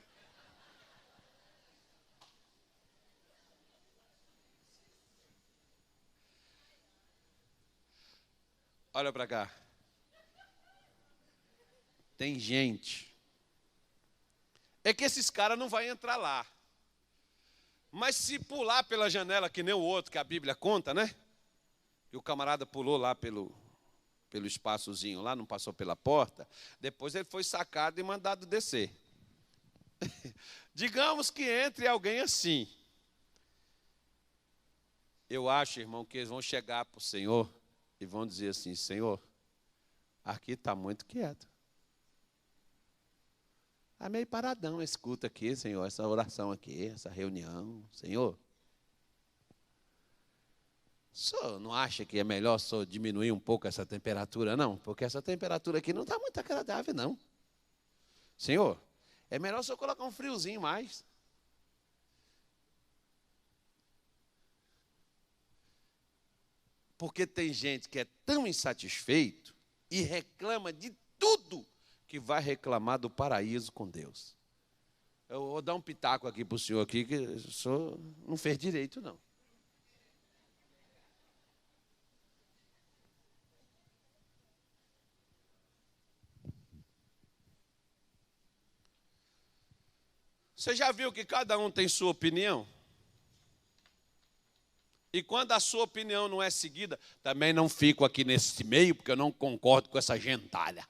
Olha para cá. Tem gente. É que esses caras não vão entrar lá. Mas se pular pela janela, que nem o outro que a Bíblia conta, né? E o camarada pulou lá pelo espaçozinho lá, não passou pela porta. Depois ele foi sacado e mandado descer. Digamos que entre alguém assim. Eu acho, irmão, que eles vão chegar para o Senhor e vão dizer assim: Senhor, aqui está muito quieto. Está meio paradão esse culto aqui, Senhor, essa oração aqui, essa reunião. Senhor, o senhor não acha que é melhor só diminuir um pouco essa temperatura, não? Porque essa temperatura aqui não está muito agradável, não. Senhor, é melhor só colocar um friozinho mais. Porque tem gente que é tão insatisfeito e reclama de tudo que vai reclamar do paraíso com Deus. Eu vou dar um pitaco aqui para o senhor aqui, que o senhor não fez direito, não. Você já viu que cada um tem sua opinião? E quando a sua opinião não é seguida, também não fico aqui nesse meio, porque eu não concordo com essa gentalha.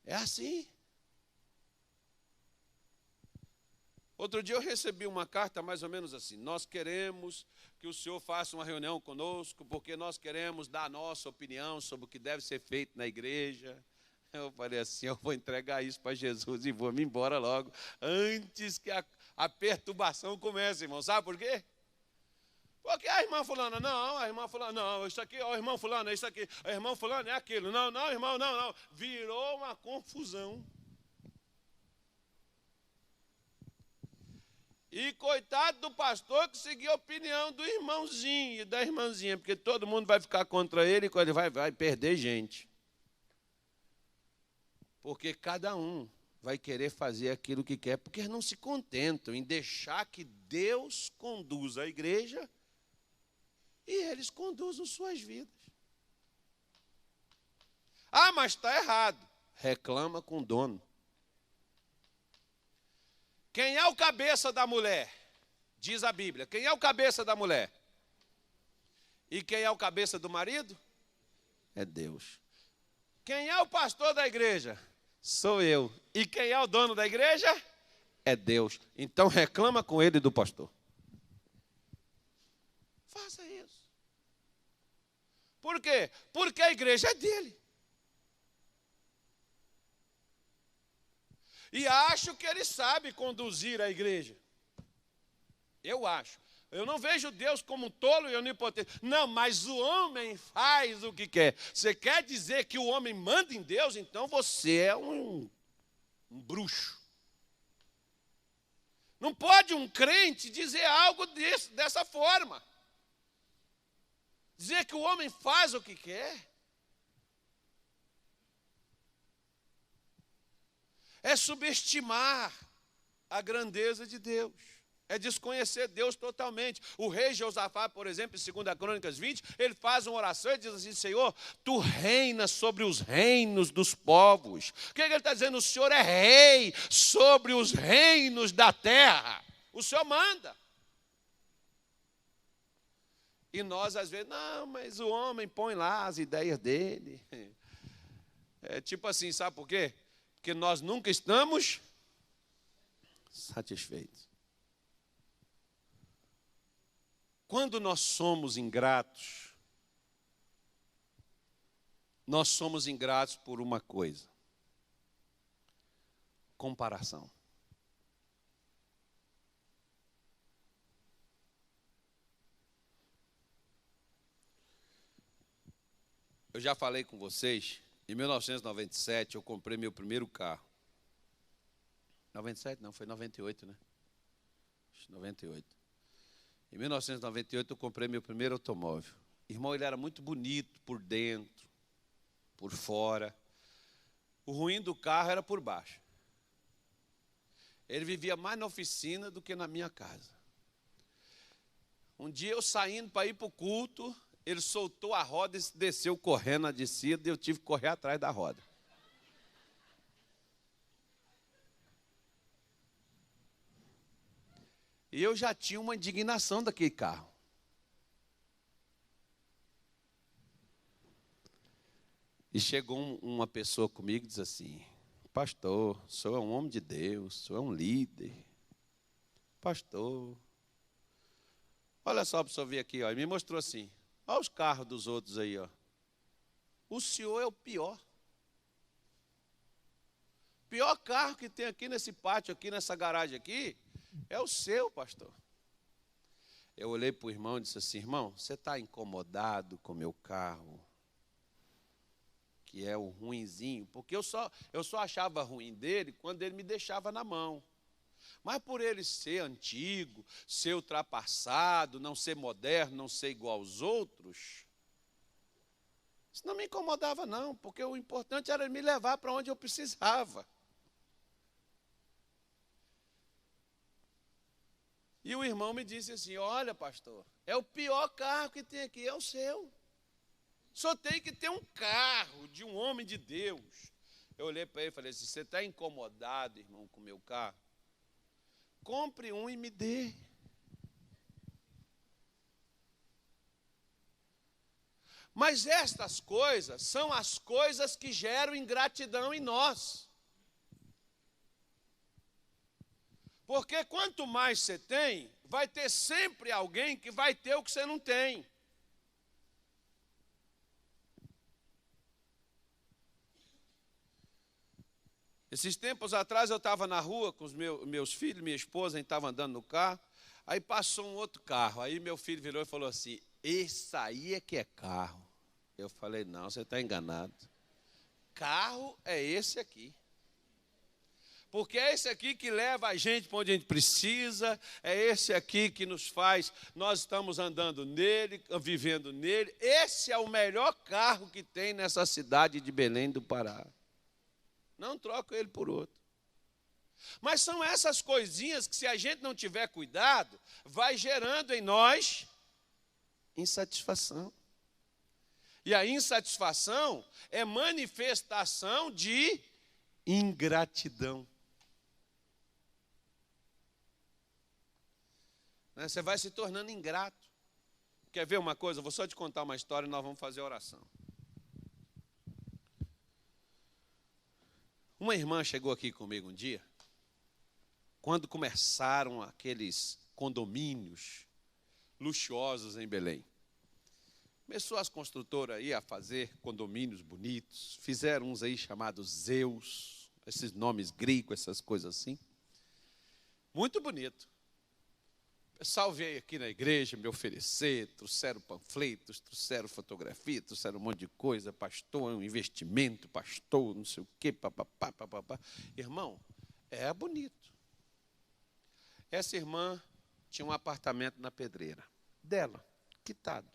É assim. Outro dia eu recebi uma carta mais ou menos assim: nós queremos que o senhor faça uma reunião conosco, porque nós queremos dar a nossa opinião sobre o que deve ser feito na igreja. Eu falei assim: eu vou entregar isso para Jesus e vou me embora logo, antes que a perturbação comece, irmão. Sabe por quê? Porque a irmã fulana, não, a irmã fulana, não, isso aqui, ó, a irmã fulana, é isso aqui, a irmã fulana é aquilo, não, irmão, não. Virou uma confusão. E coitado do pastor que seguiu a opinião do irmãozinho e da irmãzinha, porque todo mundo vai ficar contra ele e ele vai perder gente. Porque cada um vai querer fazer aquilo que quer, porque não se contentam em deixar que Deus conduza a igreja e eles conduzam suas vidas. Mas está errado. Reclama com o dono. Quem é o cabeça da mulher? Diz a Bíblia. Quem é o cabeça da mulher? E quem é o cabeça do marido? É Deus. Quem é o pastor da igreja? Sou eu. E quem é o dono da igreja? É Deus. Então reclama com ele do pastor. Faça isso. Por quê? Porque a igreja é dele. E acho que ele sabe conduzir a igreja. Eu acho. Eu não vejo Deus como tolo e onipotente. Não, mas o homem faz o que quer. Você quer dizer que o homem manda em Deus? Então você é um bruxo. Não pode um crente dizer algo dessa forma. Dizer que o homem faz o que quer. É subestimar a grandeza de Deus. é desconhecer Deus totalmente. O rei Josafá, por exemplo, em 2 Crônicas 20, ele faz uma oração e diz assim: Senhor, tu reinas sobre os reinos dos povos. O que ele está dizendo? O Senhor é rei sobre os reinos da terra. O Senhor manda. E nós, às vezes, não, mas o homem põe lá as ideias dele. É tipo assim, sabe por quê? Porque nós nunca estamos satisfeitos. Quando nós somos ingratos por uma coisa: comparação. Eu já falei com vocês, em 1997 eu comprei meu primeiro carro. 97 não, foi 98, né? 98. Em 1998 eu comprei meu primeiro automóvel. Irmão, ele era muito bonito por dentro, por fora. O ruim do carro era por baixo. Ele vivia mais na oficina do que na minha casa. Um dia eu saindo para ir para o culto, ele soltou a roda e desceu correndo na descida e eu tive que correr atrás da roda. E eu já tinha uma indignação daquele carro. E chegou uma pessoa comigo e disse assim: pastor, o senhor é um homem de Deus, o senhor é um líder. Pastor, olha só para o senhor ver aqui, ó. E me mostrou assim: olha os carros dos outros aí, ó. O senhor é o pior. O pior carro que tem aqui nesse pátio, aqui nessa garagem aqui, é o seu, pastor. Eu olhei para o irmão e disse assim: irmão, você está incomodado com o meu carro, que é o ruinzinho? Porque eu só achava ruim dele quando ele me deixava na mão. Mas por ele ser antigo, ser ultrapassado, não ser moderno, não ser igual aos outros, isso não me incomodava não, porque o importante era me levar para onde eu precisava. E o irmão me disse assim: olha, pastor, é o pior carro que tem aqui, é o seu. Só tem que ter um carro de um homem de Deus. Eu olhei para ele e falei assim: você está incomodado, irmão, com o meu carro? Compre um e me dê. Mas estas coisas são as coisas que geram ingratidão em nós. Porque quanto mais você tem, vai ter sempre alguém que vai ter o que você não tem. Esses tempos atrás eu estava na rua com os meus filhos, minha esposa, a gente estava andando no carro, aí passou um outro carro, aí meu filho virou e falou assim: esse aí é que é carro. Eu falei: não, você está enganado. Carro é esse aqui. Porque é esse aqui que leva a gente para onde a gente precisa, é esse aqui que nos faz, nós estamos andando nele, vivendo nele. Esse é o melhor carro que tem nessa cidade de Belém do Pará. Não troco ele por outro. Mas são essas coisinhas que, se a gente não tiver cuidado, vai gerando em nós insatisfação. E a insatisfação é manifestação de ingratidão. Você vai se tornando ingrato. Quer ver uma coisa? Eu vou só te contar uma história e nós vamos fazer a oração. Uma irmã chegou aqui comigo um dia, quando começaram aqueles condomínios luxuosos em Belém. Começou as construtoras aí a fazer condomínios bonitos, fizeram uns aí chamados Zeus, esses nomes gregos, essas coisas assim. Muito bonito. O pessoal veio aqui na igreja me oferecer, trouxeram panfletos, trouxeram fotografia, trouxeram um monte de coisa, pastor, é um investimento, pastor, não sei o quê, papapá, papapá. Irmão, é bonito. Essa irmã tinha um apartamento na Pedreira, dela, quitado.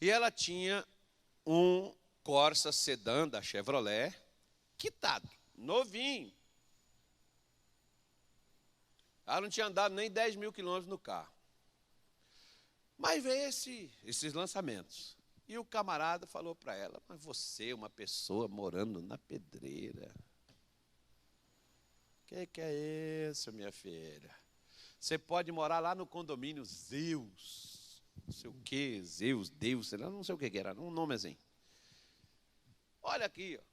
E ela tinha um Corsa sedã da Chevrolet, quitado, novinho. Ela não tinha andado nem 10 mil quilômetros no carro. Mas veio esses lançamentos. E o camarada falou para ela, mas você, uma pessoa morando na pedreira, o que é isso, minha filha? Você pode morar lá no condomínio Zeus, não sei o que, Zeus, Deus, sei lá, não sei o que era, um nome assim. Olha aqui, ó.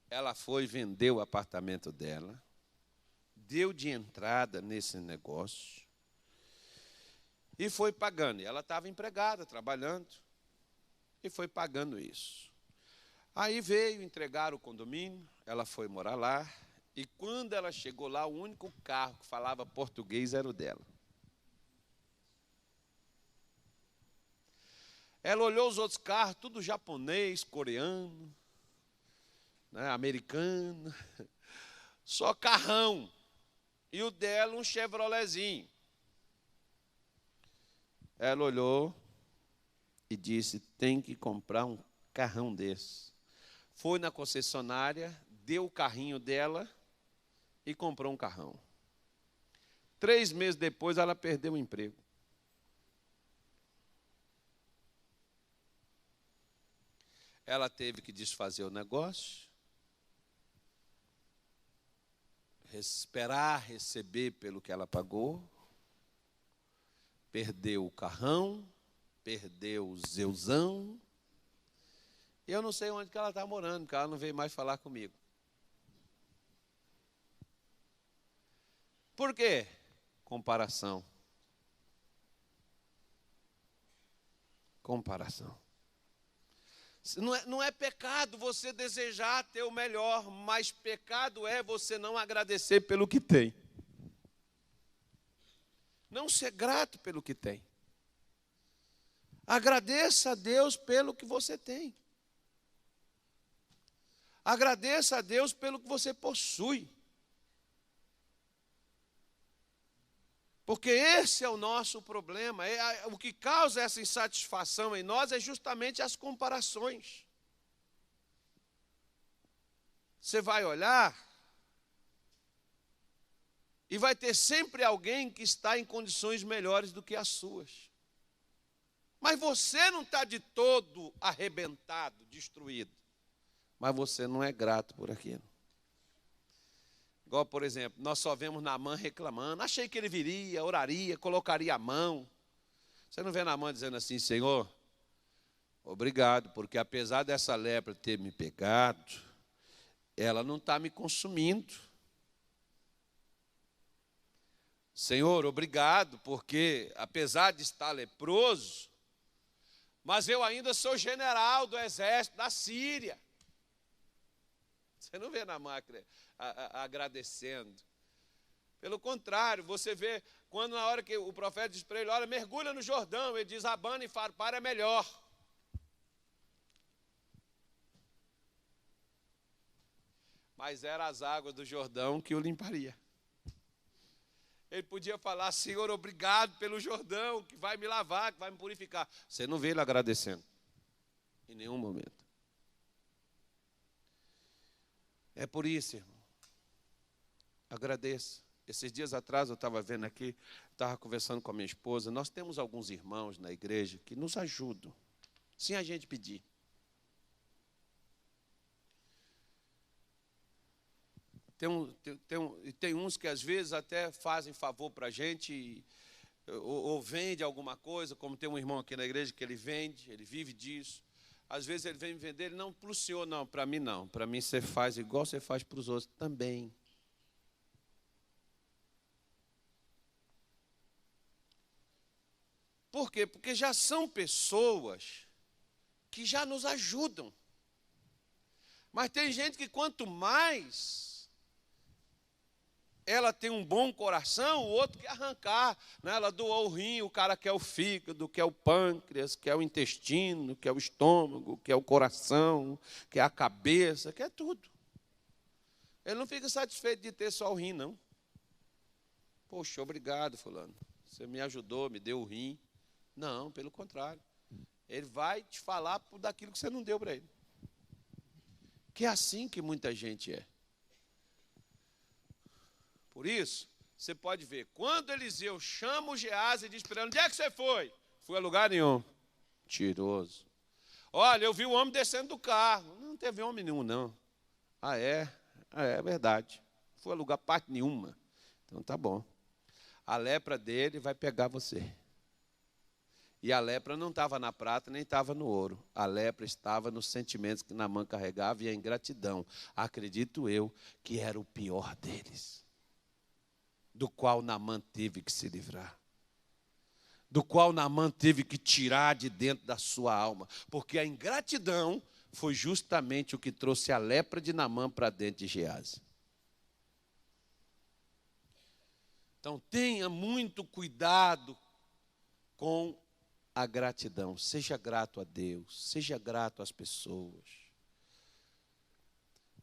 Ela foi, vendeu o apartamento dela, deu de entrada nesse negócio e foi pagando. E ela estava empregada, trabalhando, e foi pagando isso. Aí veio entregar o condomínio, ela foi morar lá, e quando ela chegou lá, o único carro que falava português era o dela. Ela olhou os outros carros, tudo japonês, coreano, né, americano, só carrão. E o dela um Chevroletzinho. Ela olhou e disse, tem que comprar um carrão desse. Foi na concessionária, deu o carrinho dela e comprou um carrão. 3 meses depois, ela perdeu o emprego. Ela teve que desfazer o negócio, esperar receber pelo que ela pagou, perdeu o carrão, perdeu o Zeuzão. Eu não sei onde que ela está morando, porque ela não veio mais falar comigo. Por quê? Comparação. Comparação. Não é pecado você desejar ter o melhor, mas pecado é você não agradecer pelo que tem. Não ser grato pelo que tem. Agradeça a Deus pelo que você tem. Agradeça a Deus pelo que você possui. Porque esse é o nosso problema. O que causa essa insatisfação em nós é justamente as comparações. Você vai olhar e vai ter sempre alguém que está em condições melhores do que as suas. Mas você não está de todo arrebentado, destruído. Mas você não é grato por aquilo. Igual, por exemplo, nós só vemos Naamã reclamando. Achei que ele viria, oraria, colocaria a mão. Você não vê Naamã dizendo assim, Senhor, obrigado, porque apesar dessa lepra ter me pegado, ela não está me consumindo. Senhor, obrigado, porque apesar de estar leproso, mas eu ainda sou general do exército da Síria. Você não vê Naamã agradecendo. Pelo contrário, você vê, quando na hora que o profeta diz para ele, olha, mergulha no Jordão, ele diz, Abana e Farpar é melhor. Mas eram as águas do Jordão que o limparia. Ele podia falar, Senhor, obrigado pelo Jordão, que vai me lavar, que vai me purificar. Você não vê ele agradecendo, em nenhum momento. É por isso, irmão, agradeça. Esses dias atrás eu estava vendo aqui, estava conversando com a minha esposa, nós temos alguns irmãos na igreja que nos ajudam, sem a gente pedir. Tem uns que às vezes até fazem favor para a gente, ou vende alguma coisa, como tem um irmão aqui na igreja que ele vende, ele vive disso. Às vezes ele vem me vender, ele não para o senhor não, para mim não. Para mim você faz igual você faz para os outros também. Por quê? Porque já são pessoas que já nos ajudam. Mas tem gente que quanto mais ela tem um bom coração, o outro quer arrancar. Né? Ela doou o rim, o cara quer o fígado, quer o pâncreas, quer o intestino, quer o estômago, quer o coração, quer a cabeça, quer tudo. Ele não fica satisfeito de ter só o rim, não. Poxa, obrigado, fulano. Você me ajudou, me deu o rim. Não, pelo contrário. Ele vai te falar daquilo que você não deu para ele. Que é assim que muita gente é. Por isso, você pode ver, quando Eliseu chama o Geazi e diz para ele, onde é que você foi? Fui a lugar nenhum. Mentiroso. Olha, eu vi o homem descendo do carro. Não teve homem nenhum, não. Ah, é? É verdade. Fui a lugar parte nenhuma. Então tá bom. A lepra dele vai pegar você. E a lepra não estava na prata, nem estava no ouro. A lepra estava nos sentimentos que Naamã carregava e a ingratidão. Acredito eu que era o pior deles. Do qual Naamã teve que se livrar. Do qual Naamã teve que tirar de dentro da sua alma. Porque a ingratidão foi justamente o que trouxe a lepra de Naamã para dentro de Geazi. Então tenha muito cuidado com a gratidão. Seja grato a Deus, seja grato às pessoas.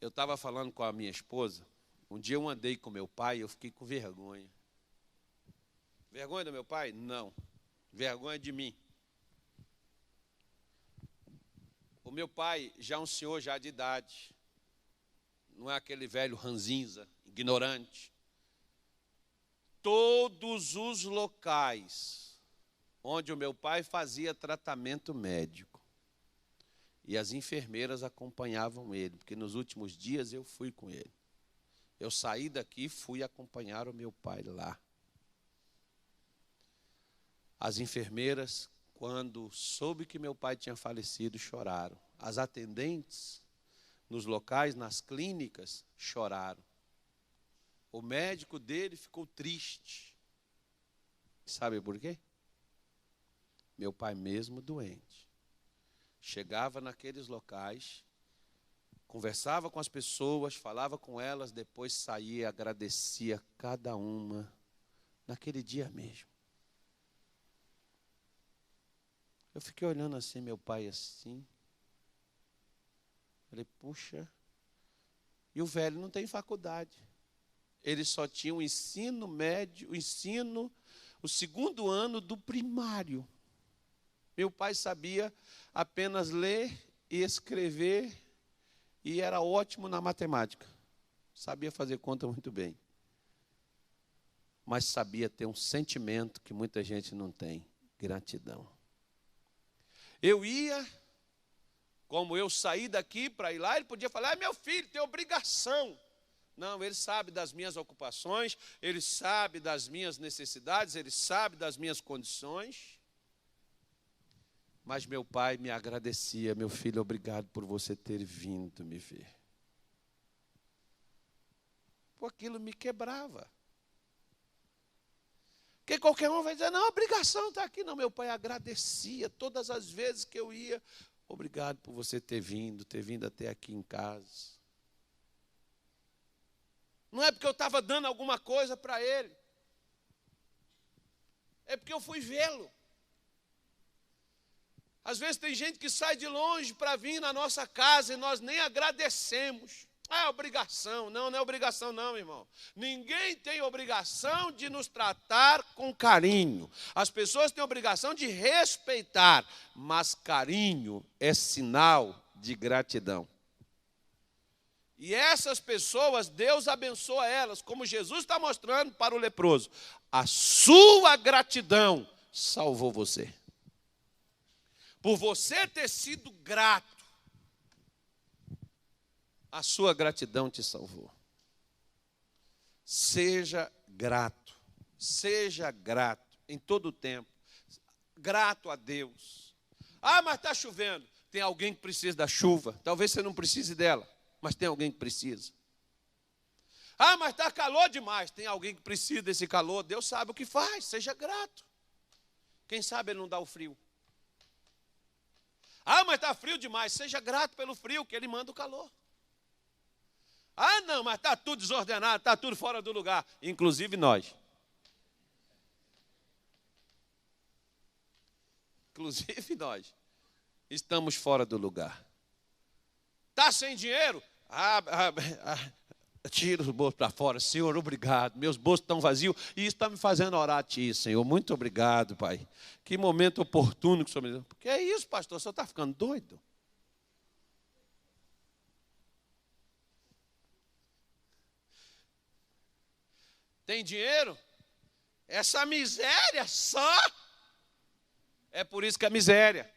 Eu estava falando com a minha esposa, um dia eu andei com meu pai e eu fiquei com vergonha. Vergonha do meu pai? Não. Vergonha de mim. O meu pai, já um senhor já de idade, não é aquele velho ranzinza, ignorante. Todos os locais onde o meu pai fazia tratamento médico, e as enfermeiras acompanhavam ele, porque nos últimos dias eu fui com ele. Eu saí daqui e fui acompanhar o meu pai lá. As enfermeiras, quando soube que meu pai tinha falecido, choraram. As atendentes, nos locais, nas clínicas, choraram. O médico dele ficou triste. Sabe por quê? Meu pai mesmo doente. Chegava naqueles locais, conversava com as pessoas, falava com elas, depois saía e agradecia cada uma naquele dia mesmo. Eu fiquei olhando assim, meu pai assim. Falei, puxa. E o velho não tem faculdade. Ele só tinha o ensino médio, o segundo ano do primário. Meu pai sabia apenas ler e escrever e era ótimo na matemática. Sabia fazer conta muito bem. Mas sabia ter um sentimento que muita gente não tem, gratidão. Eu ia, como eu saí daqui para ir lá, ele podia falar, meu filho, tem obrigação. Não, ele sabe das minhas ocupações, ele sabe das minhas necessidades, ele sabe das minhas condições. Mas meu pai me agradecia, meu filho, obrigado por você ter vindo me ver. Pô, aquilo me quebrava. Porque qualquer um vai dizer, não, a obrigação está aqui. Não, meu pai agradecia todas as vezes que eu ia. Obrigado por você ter vindo até aqui em casa. Não é porque eu estava dando alguma coisa para ele. É porque eu fui vê-lo. Às vezes tem gente que sai de longe para vir na nossa casa e nós nem agradecemos. Ah, é obrigação. Não, não é obrigação não, irmão. Ninguém tem obrigação de nos tratar com carinho. As pessoas têm obrigação de respeitar, mas carinho é sinal de gratidão. E essas pessoas, Deus abençoa elas, como Jesus está mostrando para o leproso. A sua gratidão salvou você. Por você ter sido grato, a sua gratidão te salvou. Seja grato em todo o tempo, grato a Deus. Ah, mas está chovendo. Tem alguém que precisa da chuva, talvez você não precise dela, mas tem alguém que precisa. Ah, mas está calor demais, tem alguém que precisa desse calor, Deus sabe o que faz, seja grato. Quem sabe ele não dá o frio. Ah, mas está frio demais, seja grato pelo frio, que ele manda o calor. Ah, não, mas está tudo desordenado, está tudo fora do lugar, inclusive nós. Inclusive nós estamos fora do lugar. Está sem dinheiro? Tira os bolsos para fora. Senhor, obrigado. Meus bolsos estão vazios e isso está me fazendo orar a Ti, Senhor. Muito obrigado, Pai. Que momento oportuno que o Senhor me deu. Porque é isso, pastor, o Senhor está ficando doido? Tem dinheiro? Essa miséria só. É por isso que a miséria.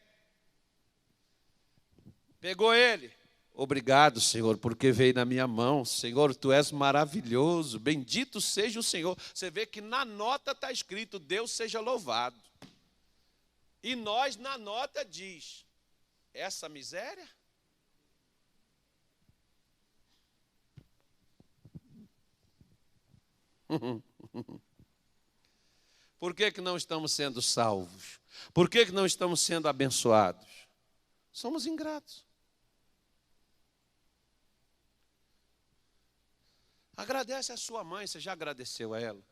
Pegou ele. Obrigado, Senhor, porque veio na minha mão. Senhor, tu és maravilhoso. Bendito seja o Senhor. Você vê que na nota está escrito: Deus seja louvado. E nós, na nota, diz: essa miséria? Por que não estamos sendo salvos? Por que não estamos sendo abençoados? Somos ingratos. Agradece a sua mãe, você já agradeceu a ela?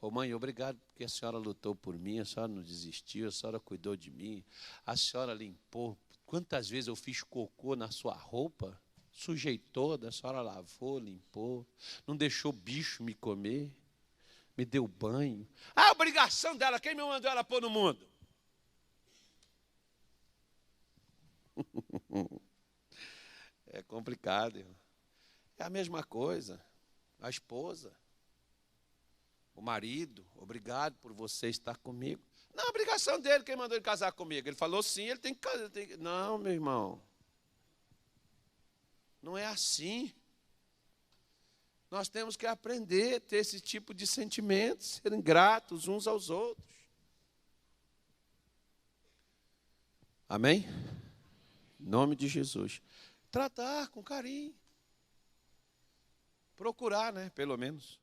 Ô mãe, obrigado porque a senhora lutou por mim, a senhora não desistiu, a senhora cuidou de mim, a senhora limpou. Quantas vezes eu fiz cocô na sua roupa? Sujei toda, a senhora lavou, limpou, não deixou bicho me comer, me deu banho. A obrigação dela, quem me mandou ela pôr no mundo? É complicado, irmão. É a mesma coisa. A esposa, o marido, obrigado por você estar comigo. Não, a obrigação dele, quem mandou ele casar comigo? Ele falou sim, ele tem que casar. Não, meu irmão. Não é assim. Nós temos que aprender a ter esse tipo de sentimentos, serem gratos uns aos outros. Amém? Em nome de Jesus. Tratar com carinho. Procurar, né? Pelo menos.